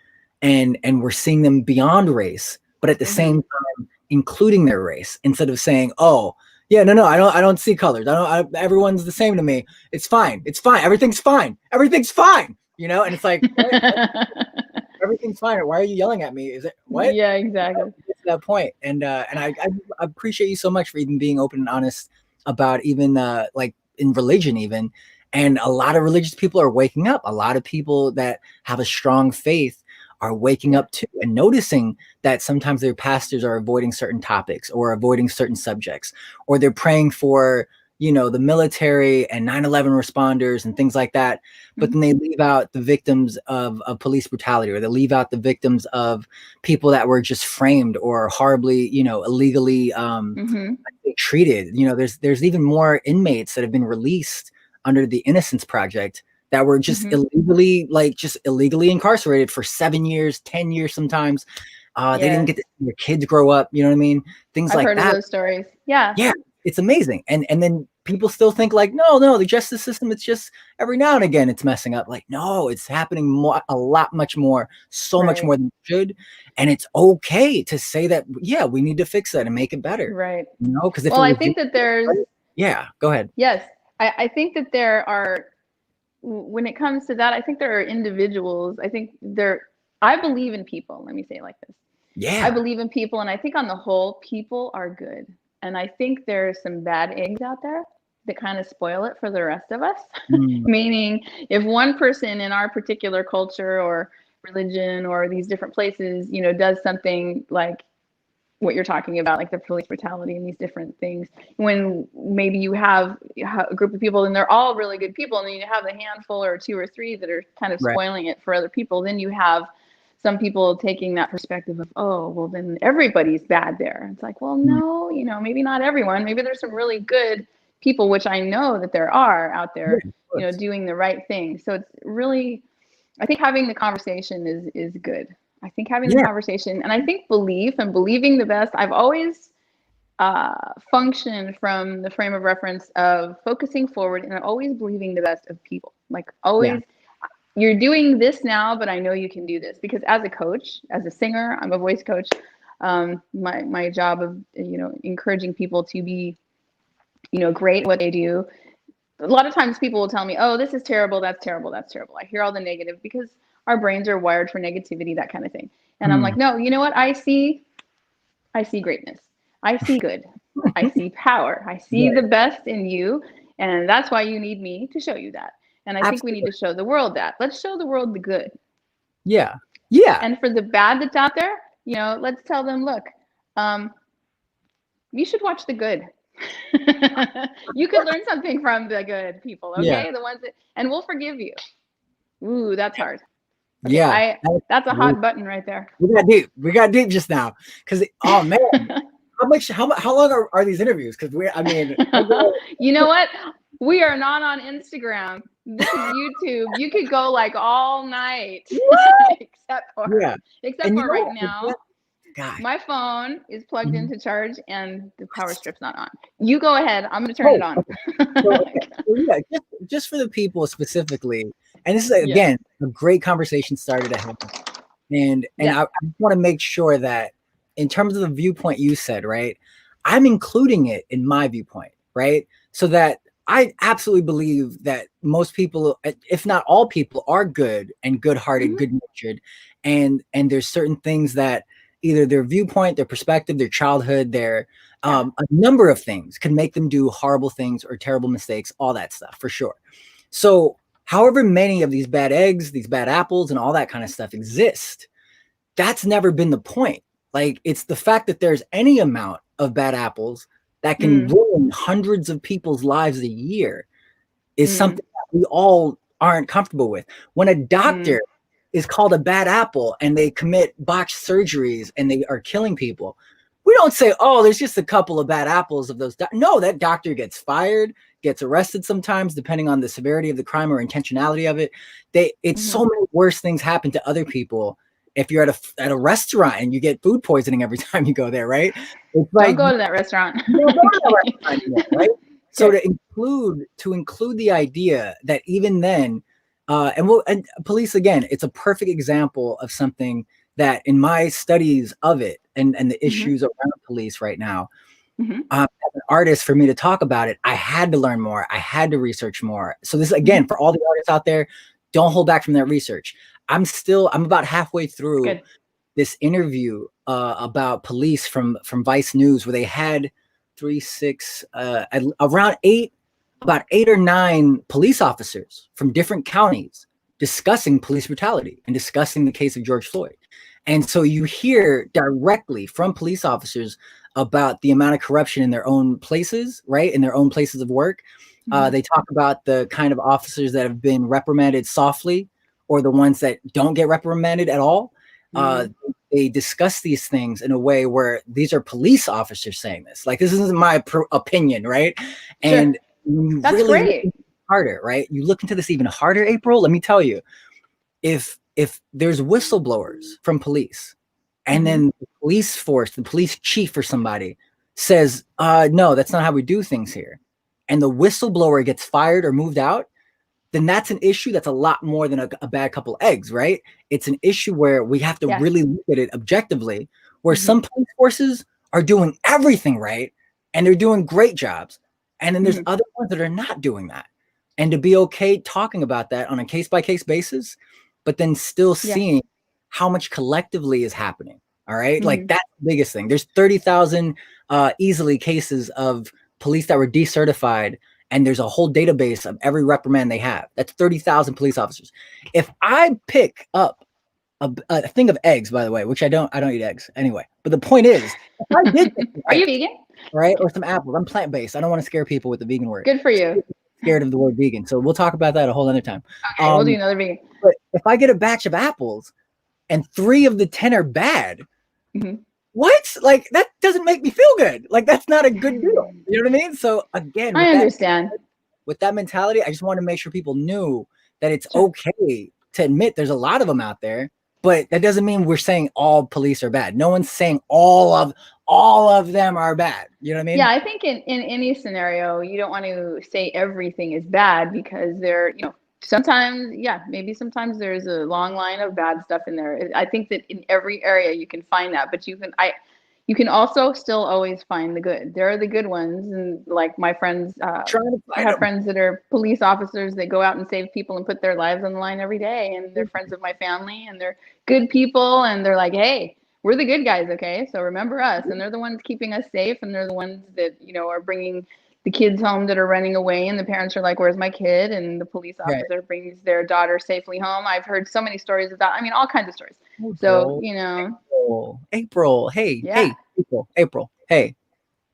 and we're seeing them beyond race, but at the same time, including their race, instead of saying, oh, yeah, no, I don't see colors. Everyone's the same to me. It's fine. It's fine. Everything's fine. Everything's fine. And it's like, everything's fine. Why are you yelling at me? Is it what? Yeah, exactly. It's that point. And I appreciate you so much for even being open and honest about even like in religion even. And a lot of religious people are waking up. A lot of people that have a strong faith are waking up too and noticing that sometimes their pastors are avoiding certain topics or avoiding certain subjects, or they're praying for, the military and 9/11 responders and things like that. But then they leave out the victims of police brutality, or they leave out the victims of people that were just framed or horribly, illegally treated. There's even more inmates that have been released under the Innocence Project that were just illegally incarcerated for 7 years, 10 years sometimes. They didn't get to see their kids grow up. You know what I mean? Things like that. I've heard of those stories. Yeah. Yeah. It's amazing. And then people still think like, no, the justice system, it's just every now and again it's messing up. Like, no, it's happening a lot much more, much more than it should. And it's okay to say that, yeah, we need to fix that and make it better. Right. Because I think that there's... Yeah, go ahead. Yes. I think that there are, when it comes to that, I think there are individuals. I believe in people. Let me say it like this. Yeah. I believe in people, and I think on the whole, people are good. And I think there's some bad eggs out there that kind of spoil it for the rest of us. Meaning, if one person in our particular culture or religion or these different places, does something like what you're talking about, like the police brutality and these different things, when maybe you have a group of people and they're all really good people, and then you have a handful or two or three that are kind of spoiling it for other people, then you have some people taking that perspective of, oh, well, then everybody's bad there. It's like, well, no, maybe not everyone. Maybe there's some really good people, which I know that there are out there, doing the right thing. So it's really, I think having the conversation is good. I think having the conversation, and I think belief and believing the best, I've always functioned from the frame of reference of focusing forward and always believing the best of people. Like always, you're doing this now, but I know you can do this. Because as a coach, as a singer, I'm a voice coach. My job of, encouraging people to be, great at what they do. A lot of times people will tell me, oh, this is terrible, that's terrible, that's terrible. I hear all the negative because our brains are wired for negativity, that kind of thing. And I'm like, no, you know what? I see greatness. I see good. I see power. I see the best in you. And that's why you need me to show you that. And I think we need to show the world that. Let's show the world the good. Yeah. Yeah. And for the bad that's out there, let's tell them, look, you should watch the good. You could learn something from the good people, okay? The ones that, and we'll forgive you. Ooh, that's hard. Okay, that's a hot button right there. We got deep just now, because oh man, how long are these interviews? Because you know what? We are not on Instagram. This is YouTube. You could go like all night, except for right now. God. My phone is plugged into charge and the power strip's not on. You go ahead. I'm going to turn it on. Just for the people specifically, and this is again a great conversation started to happen, and I want to make sure that in terms of the viewpoint you said, right, I'm including it in my viewpoint, right, so that I absolutely believe that most people, if not all people, are good and good-hearted, good-natured, and there's certain things that either their viewpoint, their perspective, their childhood, their a number of things can make them do horrible things or terrible mistakes, all that stuff for sure. So however many of these bad eggs, these bad apples and all that kind of stuff exist, that's never been the point. Like, it's the fact that there's any amount of bad apples that can ruin hundreds of people's lives a year is something that we all aren't comfortable with. When a doctor is called a bad apple and they commit botched surgeries and they are killing people, we don't say, oh, there's just a couple of bad apples of those. No, that doctor gets fired, gets arrested sometimes, depending on the severity of the crime or intentionality of it. It's so many worse things happen to other people if you're at a restaurant and you get food poisoning every time you go there, right? It's like, don't go to that restaurant. Don't go to that restaurant anymore, right? So to include the idea that even then, and police, again, it's a perfect example of something that in my studies of it and the issues around police right now, as an artist, for me to talk about it, I had to learn more. I had to research more. So this, again, for all the artists out there, don't hold back from that research. I'm about halfway through this interview about police from Vice News, where they had about 8 or 9 police officers from different counties discussing police brutality and discussing the case of George Floyd. And so you hear directly from police officers about the amount of corruption in their own places, right? In their own places of work. They talk about the kind of officers that have been reprimanded softly, or the ones that don't get reprimanded at all. They discuss these things in a way where these are police officers saying this. Like, this isn't my opinion, right? And you that's really great. Harder, right? You look into this even harder, April. Let me tell you, if there's whistleblowers from police, and then the police force, the police chief or somebody says, no, that's not how we do things here, and the whistleblower gets fired or moved out, then that's an issue that's a lot more than a bad couple eggs, right? It's an issue where we have to really look at it objectively, where some police forces are doing everything right and they're doing great jobs. And then there's other ones that are not doing that. And to be okay talking about that on a case-by-case basis, but then still seeing how much collectively is happening. All right. Like that's the biggest thing. There's 30,000 easily cases of police that were decertified, and there's a whole database of every reprimand they have. That's 30,000 police officers. If I pick up a thing of eggs, by the way, which I don't eat eggs anyway. But the point is, if I did are you vegan? Right? Or some apples. I'm plant-based. I don't want to scare people with the vegan word. Good for you. Scared of the word vegan. So we'll talk about that a whole other time. Okay, we'll do another vegan. But if I get a batch of apples and 3 of the 10 are bad, what? Like, that doesn't make me feel good. Like, that's not a good deal. You know what I mean? So again, I understand. With that mentality, I just want to make sure people knew that it's okay to admit there's a lot of them out there, but that doesn't mean we're saying all police are bad. No one's saying all of them are bad. You know what I mean? Yeah, I think in any scenario, you don't want to say everything is bad, because sometimes, maybe sometimes there's a long line of bad stuff in there. I think that in every area you can find that, but you can also still always find the good. There are the good ones, and like my friends, I have friends that are police officers. They go out and save people and put their lives on the line every day, and they're friends of my family, and they're good people, and they're like, hey, we're the good guys, okay? So remember us. And they're the ones keeping us safe, and they're the ones that, are bringing the kids home that are running away, and the parents are like, where's my kid? And the police officer brings their daughter safely home. I've heard so many stories of that. I mean, all kinds of stories. So, April, hey, hey,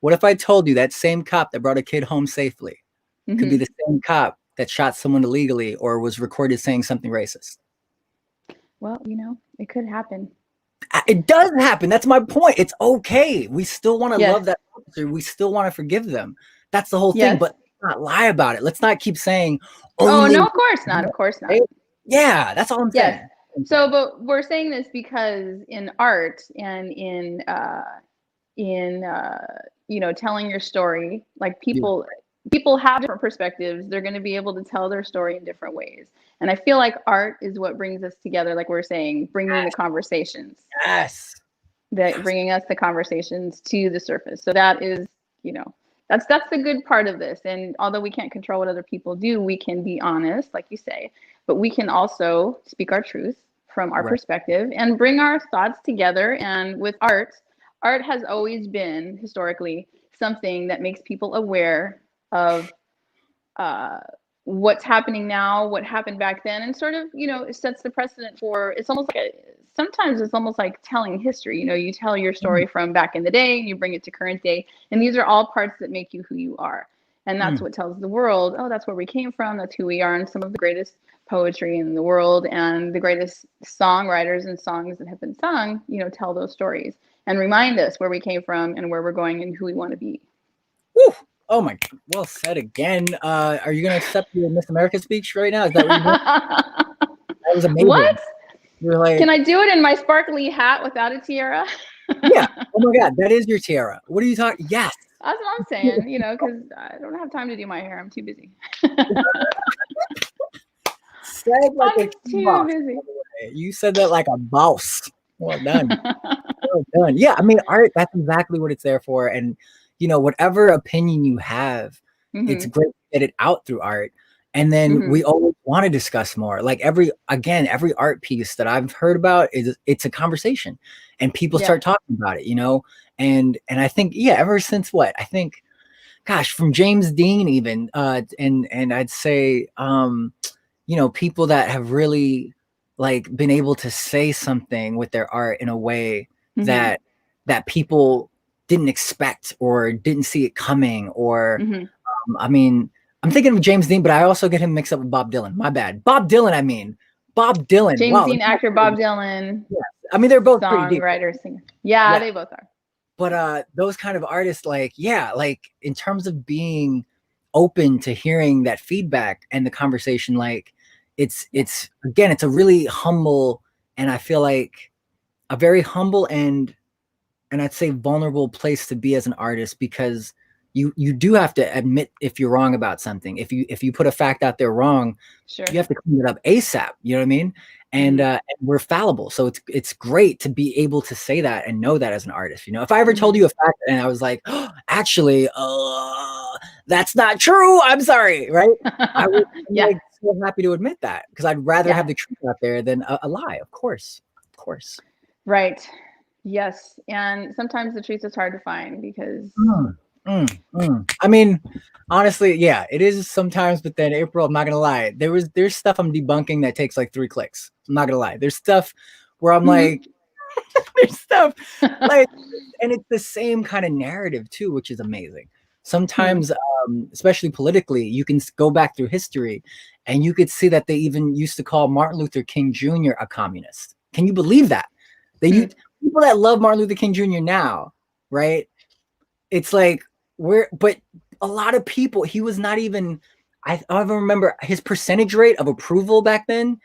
what if I told you that same cop that brought a kid home safely could be the same cop that shot someone illegally or was recorded saying something racist? Well, it could happen. It does happen. That's my point. It's okay. We still want to love that officer. We still want to forgive them. That's the whole thing. But let's not lie about it. Let's not keep saying, oh, no, of course not. Of course not. Yeah, that's all I'm saying. So, but we're saying this because in art and in telling your story, like people have different perspectives. They're going to be able to tell their story in different ways. And I feel like art is what brings us together, like we're saying, bringing the conversations. Bringing us the conversations to the surface. So that is, that's the good part of this. And although we can't control what other people do, we can be honest, like you say, but we can also speak our truth from our perspective and bring our thoughts together. And with art has always been historically something that makes people aware of what's happening now, what happened back then, and sort of, it sets the precedent for, it's almost like sometimes it's almost like telling history. You tell your story from back in the day and you bring it to current day. And these are all parts that make you who you are. And that's what tells the world, oh, that's where we came from. That's who we are. And some of the greatest poetry in the world and the greatest songwriters and songs that have been sung, tell those stories and remind us where we came from and where we're going and who we want to be. Woo! Oh my, well said again. Are you going to accept your Miss America speech right now? Is that what you're doing? That was amazing. What? You're like, can I do it in my sparkly hat without a tiara? Yeah. Oh my God, that is your tiara. What are you talking? Yes. That's what I'm saying, because I don't have time to do my hair. I'm too busy. Said like I'm too boss. busy. You said that like a boss. Well done. Well done. Yeah, I mean, art, that's exactly what it's there for. And whatever opinion you have, it's great to get it out through art. And then we always want to discuss more. Like every art piece that I've heard about it's a conversation, and people start talking about it, and I think, ever since I think, gosh, from James Dean even, and I'd say, people that have really like been able to say something with their art in a way that people didn't expect or didn't see it coming, or I mean, I'm thinking of James Dean, but I also get him mixed up with Bob Dylan. My bad. Bob Dylan. James Dean, actor, Bob Dylan. Yeah. I mean, they're both songwriter, singer. Yeah, they both are. But those kind of artists, like in terms of being open to hearing that feedback and the conversation, like it's again, it's a really humble, and I feel like a very humble and I'd say vulnerable place to be as an artist, because you do have to admit if you're wrong about something. If you put a fact out there wrong, you have to clean it up ASAP. You know what I mean? And we're fallible, so it's great to be able to say that and know that as an artist. If I ever told you a fact and I was like, oh, actually, that's not true. I'm sorry, right? I'm Yeah. like so happy to admit that, because I'd rather Yeah. have the truth out there than a lie. Of course. Right. Yes. And sometimes the truth is hard to find because I mean, honestly, yeah, it is sometimes, but then April, I'm not gonna lie. There's stuff I'm debunking that takes like 3 clicks. I'm not gonna lie. There's stuff where I'm like, there's stuff like, and it's the same kind of narrative too, which is amazing. Sometimes, especially politically, you can go back through history and you could see that they even used to call Martin Luther King Jr. a communist. Can you believe that? They used, people that love Martin Luther King Jr. now, right? It's like, but a lot of people, he was not even, I remember his percentage rate of approval back then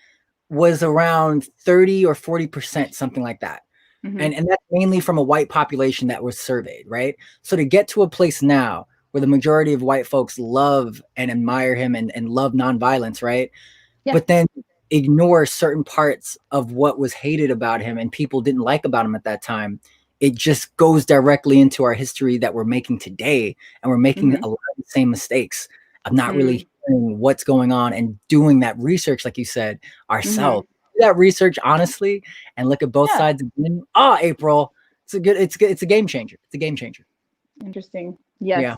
was around 30 or 40%, something like that. And that's mainly from a white population that was surveyed, right? So to get to a place now where the majority of white folks love and admire him and love nonviolence, right? Yeah. But then ignore certain parts of what was hated about him and people didn't like about him at that time. It just goes directly into our history that we're making today. And we're making a lot of the same mistakes of not really hearing what's going on and doing that research, like you said, ourselves. That research honestly and look at both sides again. April, it's a game changer. It's a game changer. Interesting. Yes. Yeah.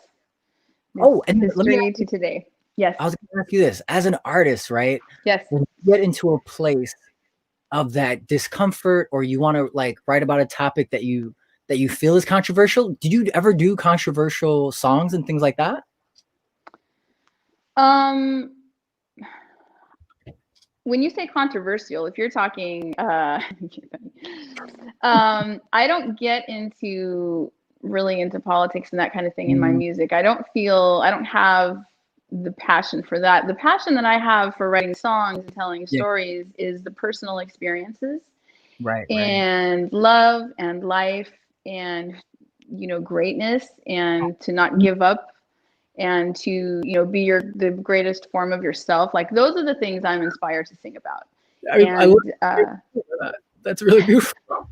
Oh, and history to today. Yes. I was gonna ask you this. As an artist, right? Yes. When you get into a place of that discomfort, or you want to like write about a topic that you feel is controversial, did you ever do controversial songs and things like that? When you say controversial, if you're talking, I don't get really into politics and that kind of thing in my music. I don't have the passion for that. The passion that I have for writing songs and telling stories is the personal experiences, and love and life and, greatness, and to not give up, and to, be the greatest form of yourself. Like, those are the things I'm inspired to sing about. That's really beautiful.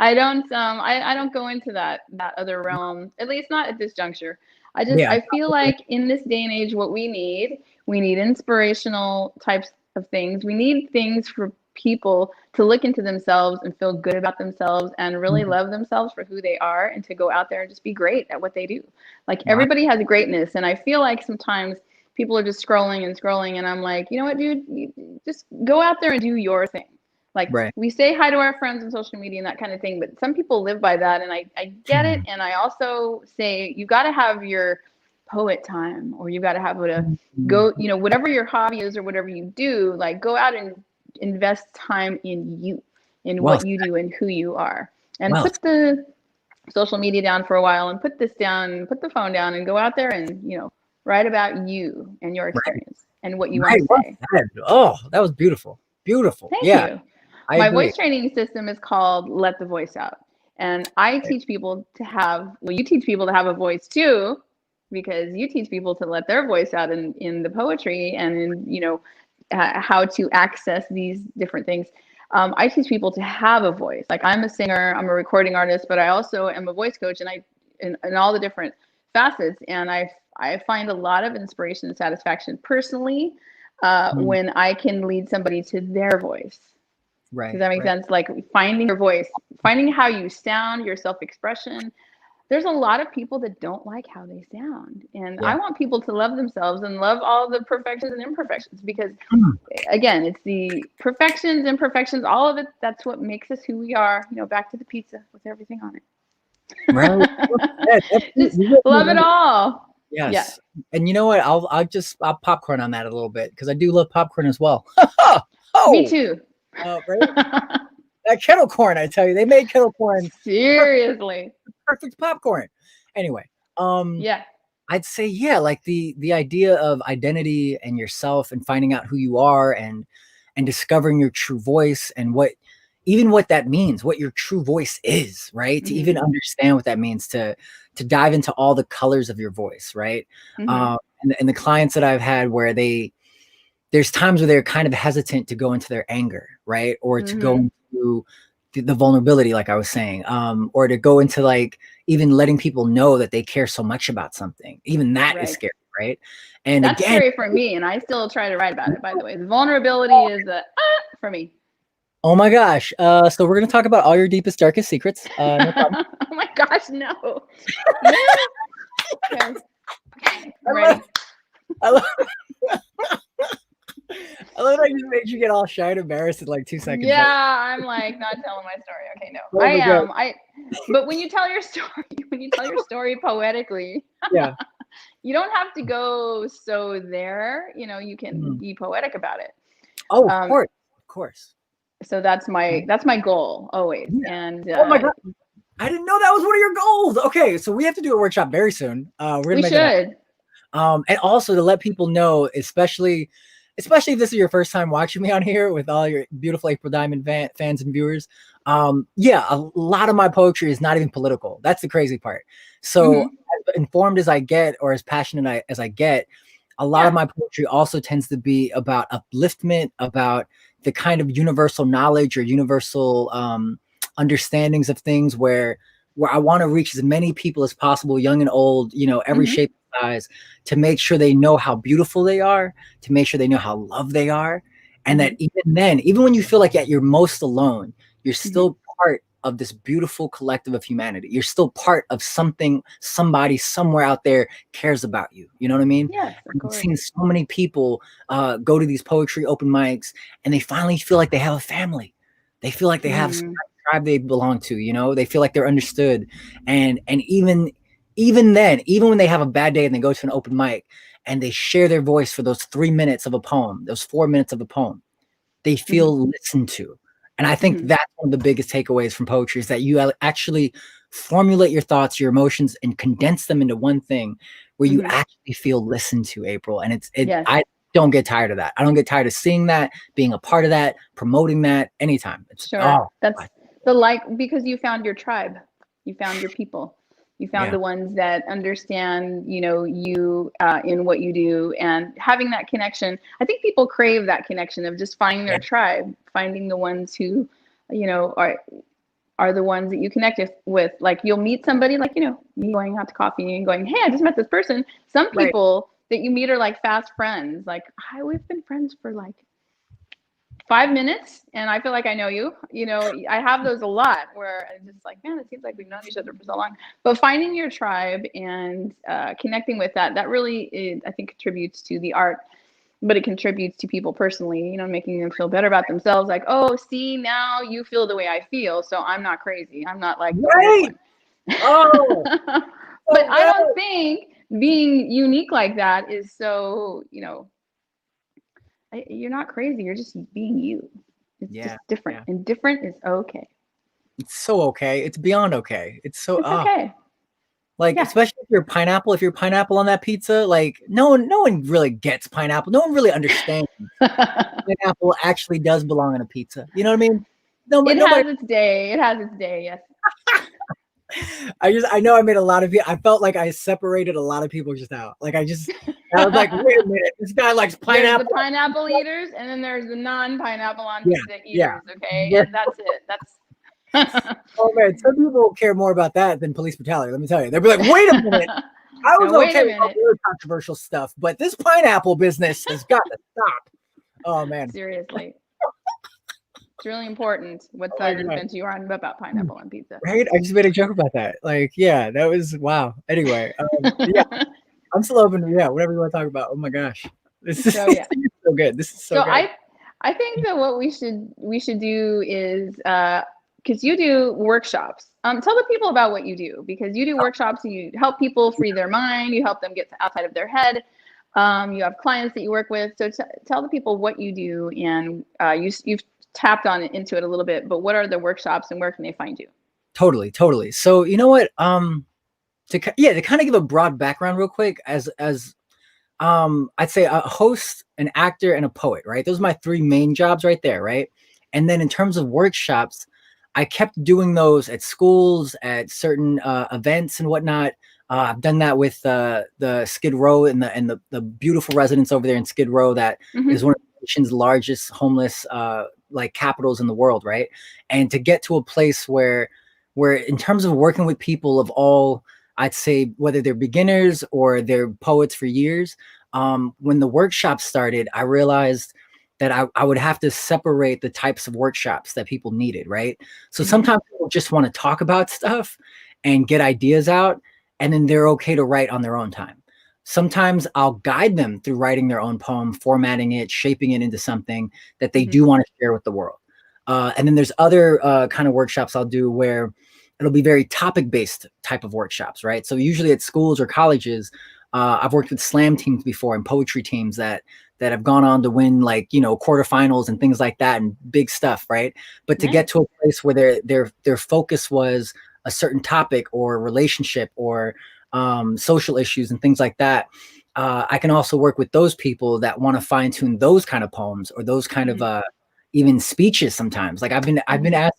I don't go into that other realm, at least not at this juncture. I feel like in this day and age, what we need inspirational types of things. We need things for people to look into themselves and feel good about themselves and really love themselves for who they are, and to go out there and just be great at what they do. Like, everybody has greatness. And I feel like sometimes people are just scrolling and I'm like, you know what, dude, you just go out there and do your thing. Like, we say hi to our friends on social media and that kind of thing, but some people live by that, and I get it. And I also say you got to have your poet time, or you got to have go, whatever your hobby is or whatever you do, like, go out and invest time in you, in what you do and who you are, and put the social media down for a while, and put this down, put the phone down, and go out there and, write about you and your experience and what you want to say. Oh, that was beautiful. Thank you. My voice training system is called Let the Voice Out. And I teach people to have, you teach people to have a voice too, because you teach people to let their voice out in the poetry and in, how to access these different things. I teach people to have a voice. Like, I'm a singer, I'm a recording artist, but I also am a voice coach, and in all the different facets. And I find a lot of inspiration and satisfaction personally when I can lead somebody to their voice. Does that make sense? Like, finding your voice, finding how you sound, your self-expression. There's a lot of people that don't like how they sound. And I want people to love themselves and love all the perfections and imperfections, because again, it's the perfections, imperfections, all of it. That's what makes us who we are. Back to the pizza with everything on it. Just love it all. Yes. And you know what? I'll popcorn on that a little bit, because I do love popcorn as well. Me too. That kettle corn, I tell you, they made kettle corn. Seriously. Perfect popcorn. Anyway, I'd say, like the idea of identity and yourself, and finding out who you are, and discovering your true voice, and what that means, what your true voice is, right? To even understand what that means, to dive into all the colors of your voice, right? And the clients that I've had where there's times where they're kind of hesitant to go into their anger, right? Or to go into the vulnerability, like I was saying, or to go into like even letting people know that they care so much about something. Even that is scary, right? And that's again, scary for me, and I still try to write about it. By the way, the vulnerability is for me. oh my gosh. So we're gonna talk about all your deepest, darkest secrets. No problem. Oh my gosh, no. Yeah. Okay. Okay. I'm ready. I love I love how you made you get all shy and embarrassed in like 2 seconds. Yeah, I'm like not telling my story. Okay, no, Oh I am. God. But when you tell your story poetically, Yeah. you don't have to go so there. You know, you can be poetic about it. Oh, of course, of course. So that's my goal always. Yeah. And Oh my God. I didn't know that was one of your goals. Okay, so we have to do a workshop very soon. We're gonna we make should. it and also to let people know, especially if this is your first time watching me on here with all your beautiful April Diamond fans and viewers. Yeah, a lot of my poetry is not even political. That's the crazy part. So as informed as I get, or as passionate as I get, a lot of my poetry also tends to be about upliftment, about the kind of universal knowledge or universal understandings of things where I want to reach as many people as possible, young and old, you know, every shape and size, to make sure they know how beautiful they are, to make sure they know how loved they are. And that even then, even when you feel like you're most alone, you're still part of this beautiful collective of humanity. You're still part of something, somebody somewhere out there cares about you. You know what I mean? Yes, of course. I've seen so many people go to these poetry open mics and they finally feel like they have a family. They feel like they have some tribe they belong to, you know, they feel like they're understood. And even then, even when they have a bad day and they go to an open mic and they share their voice for those 3 minutes of a poem, those 4 minutes of a poem, they feel listened to. And I think that's one of the biggest takeaways from poetry, is that you actually formulate your thoughts, your emotions, and condense them into one thing where you actually feel listened to, April. And I don't get tired of that. I don't get tired of seeing that, being a part of that, promoting that anytime. It's that's because you found your tribe, you found your people, you found the ones that understand, you know, you in what you do, and having that connection. I think people crave that connection of just finding their tribe, finding the ones who, you know, are the ones that you connect with. Like you'll meet somebody, like, you know, me going out to coffee and going, hey, I just met this person. Some people that you meet are like fast friends. Like, hi, we've been friends for like 5 minutes and I feel like I know you. You know, I have those a lot where I'm just like, man, it seems like we've known each other for so long. But finding your tribe and connecting with that really, I think, contributes to the art, but it contributes to people personally, you know, making them feel better about themselves. Like, oh, see, now you feel the way I feel, so I'm not crazy. I'm not like the weird one. Oh, but I don't think being unique like that is so, you know, you're not crazy. You're just being you. It's just different, and different is okay. It's so okay. It's beyond okay. It's okay. Like, especially if you're pineapple on that pizza, like no one really gets pineapple. No one really understands pineapple actually does belong on a pizza. You know what I mean? Nobody has its day. It has its day. Yes. I know I made a lot of people. I felt like I separated a lot of people just out. Like I was like, wait a minute, this guy likes pineapple. There's the pineapple eaters, and then there's the non-pineapple on pizza eaters. Okay, and that's it. That's. Oh man, some people care more about that than police brutality. Let me tell you, they'll be like, wait a minute. I was okay with all the controversial stuff, but this pineapple business has got to stop. Oh man, seriously. It's really important what side of the fence you are on about pineapple on pizza. Right? I just made a joke about that. Like, yeah, that was wow. Anyway, yeah, I'm still open. Yeah, whatever you want to talk about. Oh my gosh, this is so good. This is so good. I think that what we should do is because you do workshops. Tell the people about what you do, because you do workshops and you help people free their mind. You help them get outside of their head. You have clients that you work with. So tell the people what you do, and you've tapped into it a little bit, but what are the workshops and where can they find you? Totally. So you know what? To kind of give a broad background real quick, as I'd say a host, an actor, and a poet, right? Those are my three main jobs right there, right? And then in terms of workshops, I kept doing those at schools, at certain events and whatnot. I've done that with the Skid Row and the beautiful residents over there in Skid Row. That is one of the nation's largest homeless like capitals in the world, right? And to get to a place where in terms of working with people of all, I'd say whether they're beginners or they're poets for years, when the workshop started, I realized that I would have to separate the types of workshops that people needed, right? So sometimes people just want to talk about stuff and get ideas out, and then they're okay to write on their own time. Sometimes I'll guide them through writing their own poem, formatting it, shaping it into something that they do want to share with the world. And then there's other kind of workshops I'll do where it'll be very topic-based type of workshops, right? So usually at schools or colleges, I've worked with slam teams before and poetry teams that have gone on to win, like, you know, quarterfinals and things like that and big stuff, right? But to get to a place where their focus was a certain topic or relationship or social issues and things like that, I can also work with those people that want to fine tune those kind of poems or those kind of even speeches sometimes. Like I've been asked.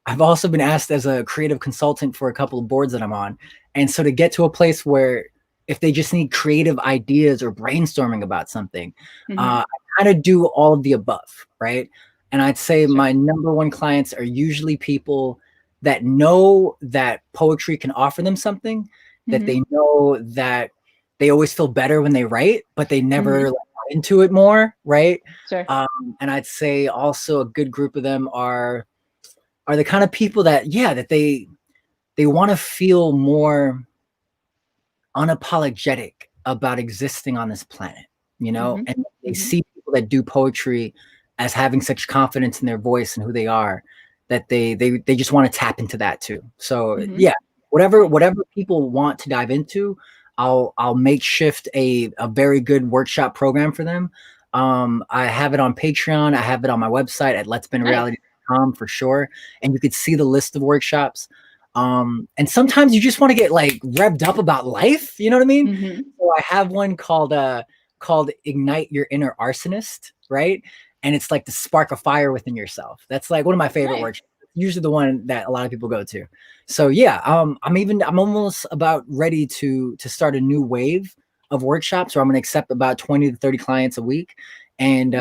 I've also been asked as a creative consultant for a couple of boards that I'm on. And so to get to a place where if they just need creative ideas or brainstorming about something, I kind of do all of the above, right? And I'd say my number one clients are usually people that know that poetry can offer them something, that they know that they always feel better when they write, but they never got into it more, right? Sure. And I'd say also a good group of them are the kind of people that, that they want to feel more unapologetic about existing on this planet, you know, and they see people that do poetry as having such confidence in their voice and who they are, that they just want to tap into that too. So whatever people want to dive into, I'll makeshift a very good workshop program for them. I have it on Patreon. I have it on my website at letsbendreality.com for sure. And you could see the list of workshops. And sometimes you just want to get like revved up about life. You know what I mean? So I have one called Ignite Your Inner Arsonist, right? And it's like to spark a fire within yourself. That's like one of my favorite workshops. Usually the one that a lot of people go to. So yeah, I'm almost about ready to start a new wave of workshops where I'm going to accept about 20 to 30 clients a week and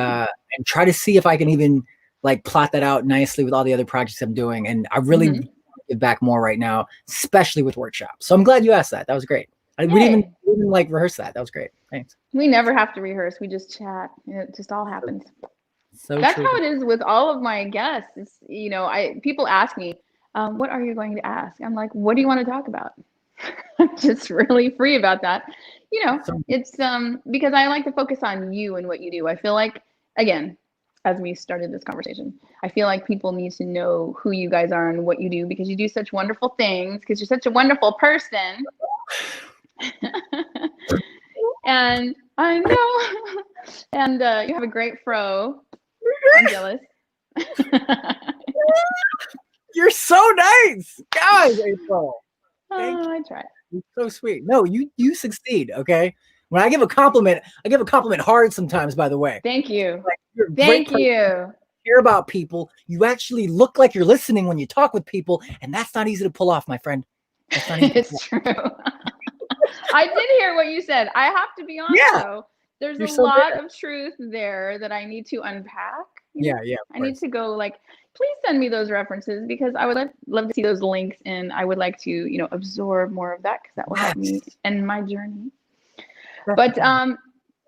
try to see if I can even like plot that out nicely with all the other projects I'm doing. And I really give back more right now, especially with workshops. So I'm glad you asked that. That was great. We didn't even like rehearse that. That was great. Thanks. We never have to rehearse. We just chat. It just all happens. So that's true. how it is with all of my guests. It's, you know, people ask me, what are you going to ask? I'm like, what do you want to talk about? I'm just really free about that. You know, it's because I like to focus on you and what you do. I feel like, again, as we started this conversation, I feel like people need to know who you guys are and what you do because you do such wonderful things, because you're such a wonderful person. And I know. And you have a great fro. I'm jealous. You're so nice. God, April. I try. You're so sweet. No, you succeed, okay? When I give a compliment, hard sometimes, by the way. Thank you. Like, you're a Thank great you. person. Care about people. You actually look like you're listening when you talk with people, and that's not easy to pull off, my friend. That's not easy. It's true. I did hear what you said. I have to be honest, though. There's a lot of truth there that I need to unpack. Yeah. I need to go like, please send me those references because I would love to see those links, and I would like to, you know, absorb more of that because that will help me in my journey. But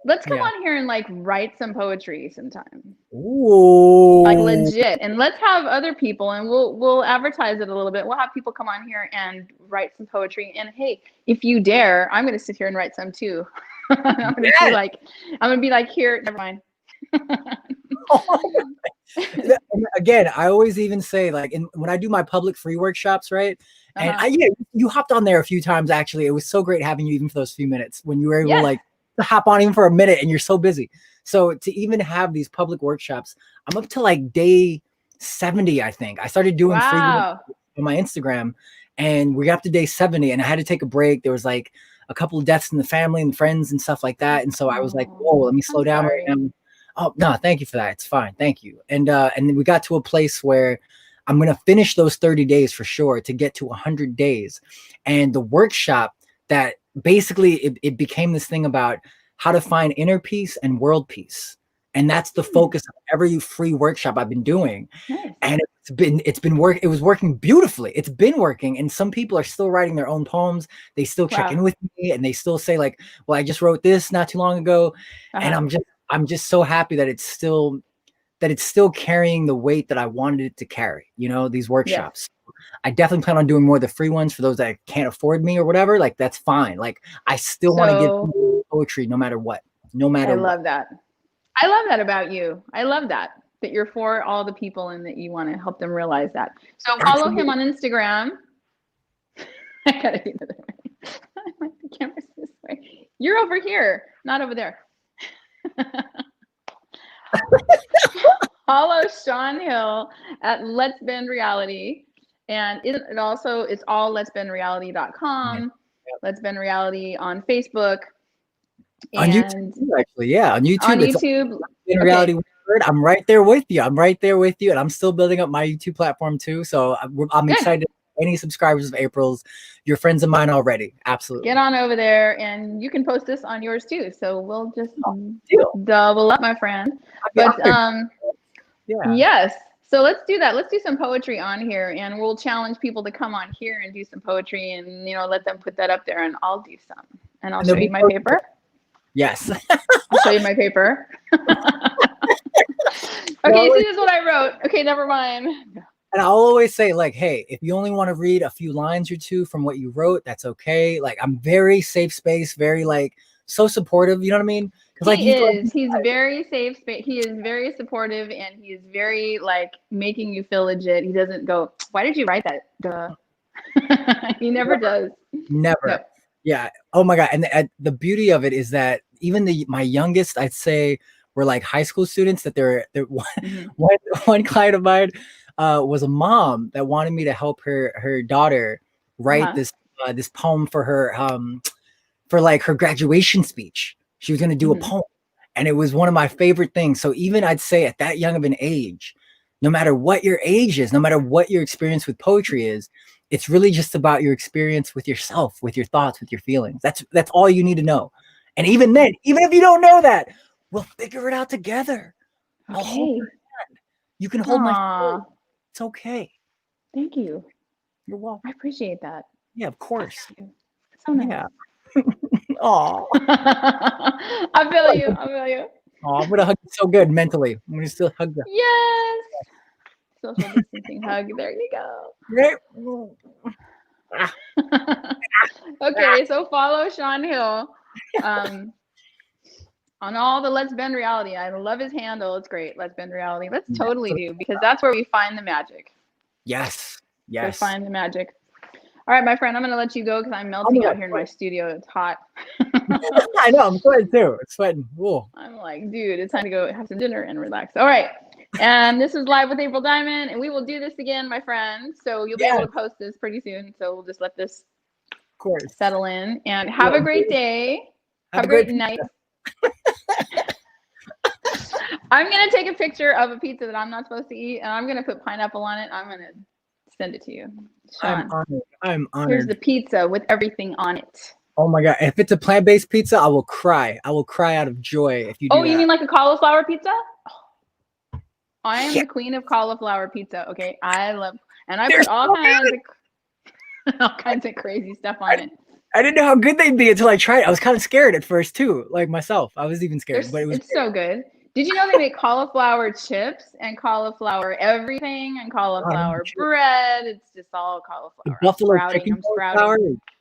let's come on here and like write some poetry sometime. Ooh. Like legit. And let's have other people, and we'll advertise it a little bit. We'll have people come on here and write some poetry. And hey, if you dare, I'm gonna sit here and write some too. I'm gonna be like, here, never mind. Again, I always even say, like, when I do my public free workshops, right? And you hopped on there a few times. Actually, it was so great having you even for those few minutes when you were able like to hop on even for a minute, and you're so busy. So to even have these public workshops, I'm up to like day 70, I think. I started doing free on my Instagram, and we got up to day 70, and I had to take a break. There was like a couple of deaths in the family and friends and stuff like that, and so I was like, whoa, let me slow down right now. Oh, no, thank you for that. It's fine. Thank you. And then we got to a place where I'm going to finish those 30 days for sure to get to 100 days. And the workshop that basically it became this thing about how to find inner peace and world peace. And that's the focus of every free workshop I've been doing. Nice. And it was working beautifully. It's been working. And some people are still writing their own poems. They still check in with me and they still say like, well, I just wrote this not too long ago. And I'm just so happy that it's still carrying the weight that I wanted it to carry, you know, these workshops. I definitely plan on doing more of the free ones for those that can't afford me or whatever. Like, that's fine. Like, I still want to give poetry no matter what, I love that. I love that about you. I love that you're for all the people and that you want to help them realize that. So follow him on Instagram. I gotta be the other way. The camera's this way. You're over here, not over there. Follow Sean Hill at Let's Bend Reality. And it also, it's all letsbendreality.com, Let's Bend Reality on Facebook. On YouTube, actually, yeah. On YouTube, Reality. I'm right there with you. And I'm still building up my YouTube platform too. So I'm excited. Any subscribers of April's, you're friends of mine already. Absolutely. Get on over there, and you can post this on yours too. So we'll just double up, my friend. But yes. So let's do that. Let's do some poetry on here, and we'll challenge people to come on here and do some poetry, and let them put that up there, and I'll do some, and I'll show you my paper. Yes. I'll show you my paper. Okay, so this is what I wrote. Okay, never mind. And I'll always say, like, hey, if you only want to read a few lines or two from what you wrote, that's okay. Like, I'm very safe space, very like so supportive. You know what I mean? Because like he's very safe space. He is very supportive, and he is very like making you feel legit. He doesn't go, "Why did you write that?" Duh. He never does. Never. No. Yeah. Oh my God. And the beauty of it is that even my youngest, I'd say, were like high school students. That they're one client of mine was a mom that wanted me to help her daughter write this poem for her for like her graduation speech. She was going to do a poem, and it was one of my favorite things. So even I'd say at that young of an age, no matter what your age is, no matter what your experience with poetry is, it's really just about your experience with yourself, with your thoughts, with your feelings. That's all you need to know. And even then, even if you don't know that, we'll figure it out together. Okay. I'll hold your hand. You can hold my hand. It's okay. Thank you. You're welcome. I appreciate that. Yeah, of course. So nice. Yeah. Oh. I feel you. Oh, I'm gonna hug you so good mentally. I'm gonna still hug you. Yes. Social distancing hug. There you go. Right. Okay, so follow Sean Hill on all the Let's Bend Reality. I love his handle. It's great. Let's Bend Reality. Let's totally do, because that's where we find the magic. Yes. We find the magic. All right, my friend, I'm going to let you go because I'm melting out here in my studio. It's hot. I know. I'm sweating too. It's sweating. Whoa. I'm like, dude, it's time to go have some dinner and relax. All right. And this is Live with April Diamond, and we will do this again, my friend. So you'll be able to post this pretty soon. So we'll just let this settle in. And have a great day. Have a great night. I'm going to take a picture of a pizza that I'm not supposed to eat, and I'm going to put pineapple on it. I'm going to send it to you. Sean, I'm honored. Here's the pizza with everything on it. Oh my God. If it's a plant-based pizza, I will cry. I will cry out of joy if you do that. You mean like a cauliflower pizza? Oh. I am the queen of cauliflower pizza. Okay. I love, and I put all kinds of crazy stuff on it. I didn't know how good they'd be until I tried it. I was kind of scared at first too, like myself. I was even scared, but it's so good. Did you know they make cauliflower chips and cauliflower everything and cauliflower bread? It's just all cauliflower. Buffalo chicken cauliflower,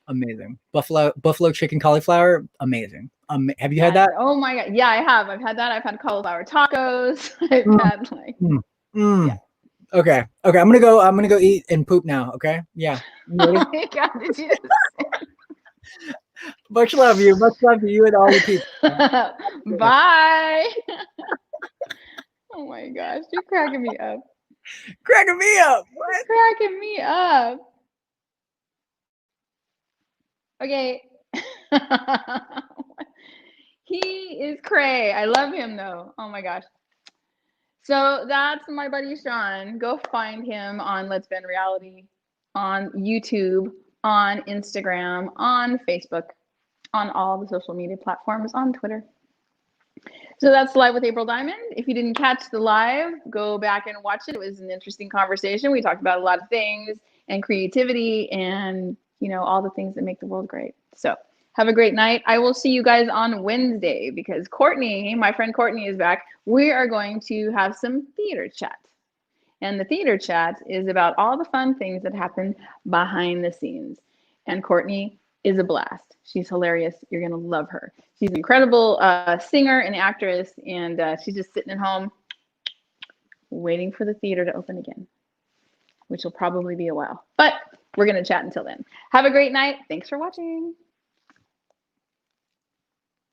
amazing. Buffalo chicken cauliflower, amazing. Have you had that? Oh my God. Yeah, I have. I've had that. I've had cauliflower tacos. I've had like Yeah. Okay. I'm gonna go eat and poop now. Okay. Yeah. Oh my God, did you just Much love to you and all the people. Bye. Oh my gosh, you're cracking me up. Cracking me up. What? You're cracking me up. Okay. He is cray. I love him though. Oh my gosh. So that's my buddy Sean. Go find him on Let's Bend Reality, on YouTube, on Instagram, on Facebook, on all the social media platforms, on Twitter. So that's Live with April Diamond. If you didn't catch the live, go back and watch it. It was an interesting conversation. We talked about a lot of things and creativity and, you know, all the things that make the world great. So have a great night. I will see you guys on Wednesday because Courtney, my friend Courtney, is back. We are going to have some theater chat. And the theater chat is about all the fun things that happen behind the scenes. And Courtney is a blast. She's hilarious. You're going to love her. She's an incredible singer and actress, and she's just sitting at home waiting for the theater to open again, which will probably be a while. But we're going to chat until then. Have a great night. Thanks for watching.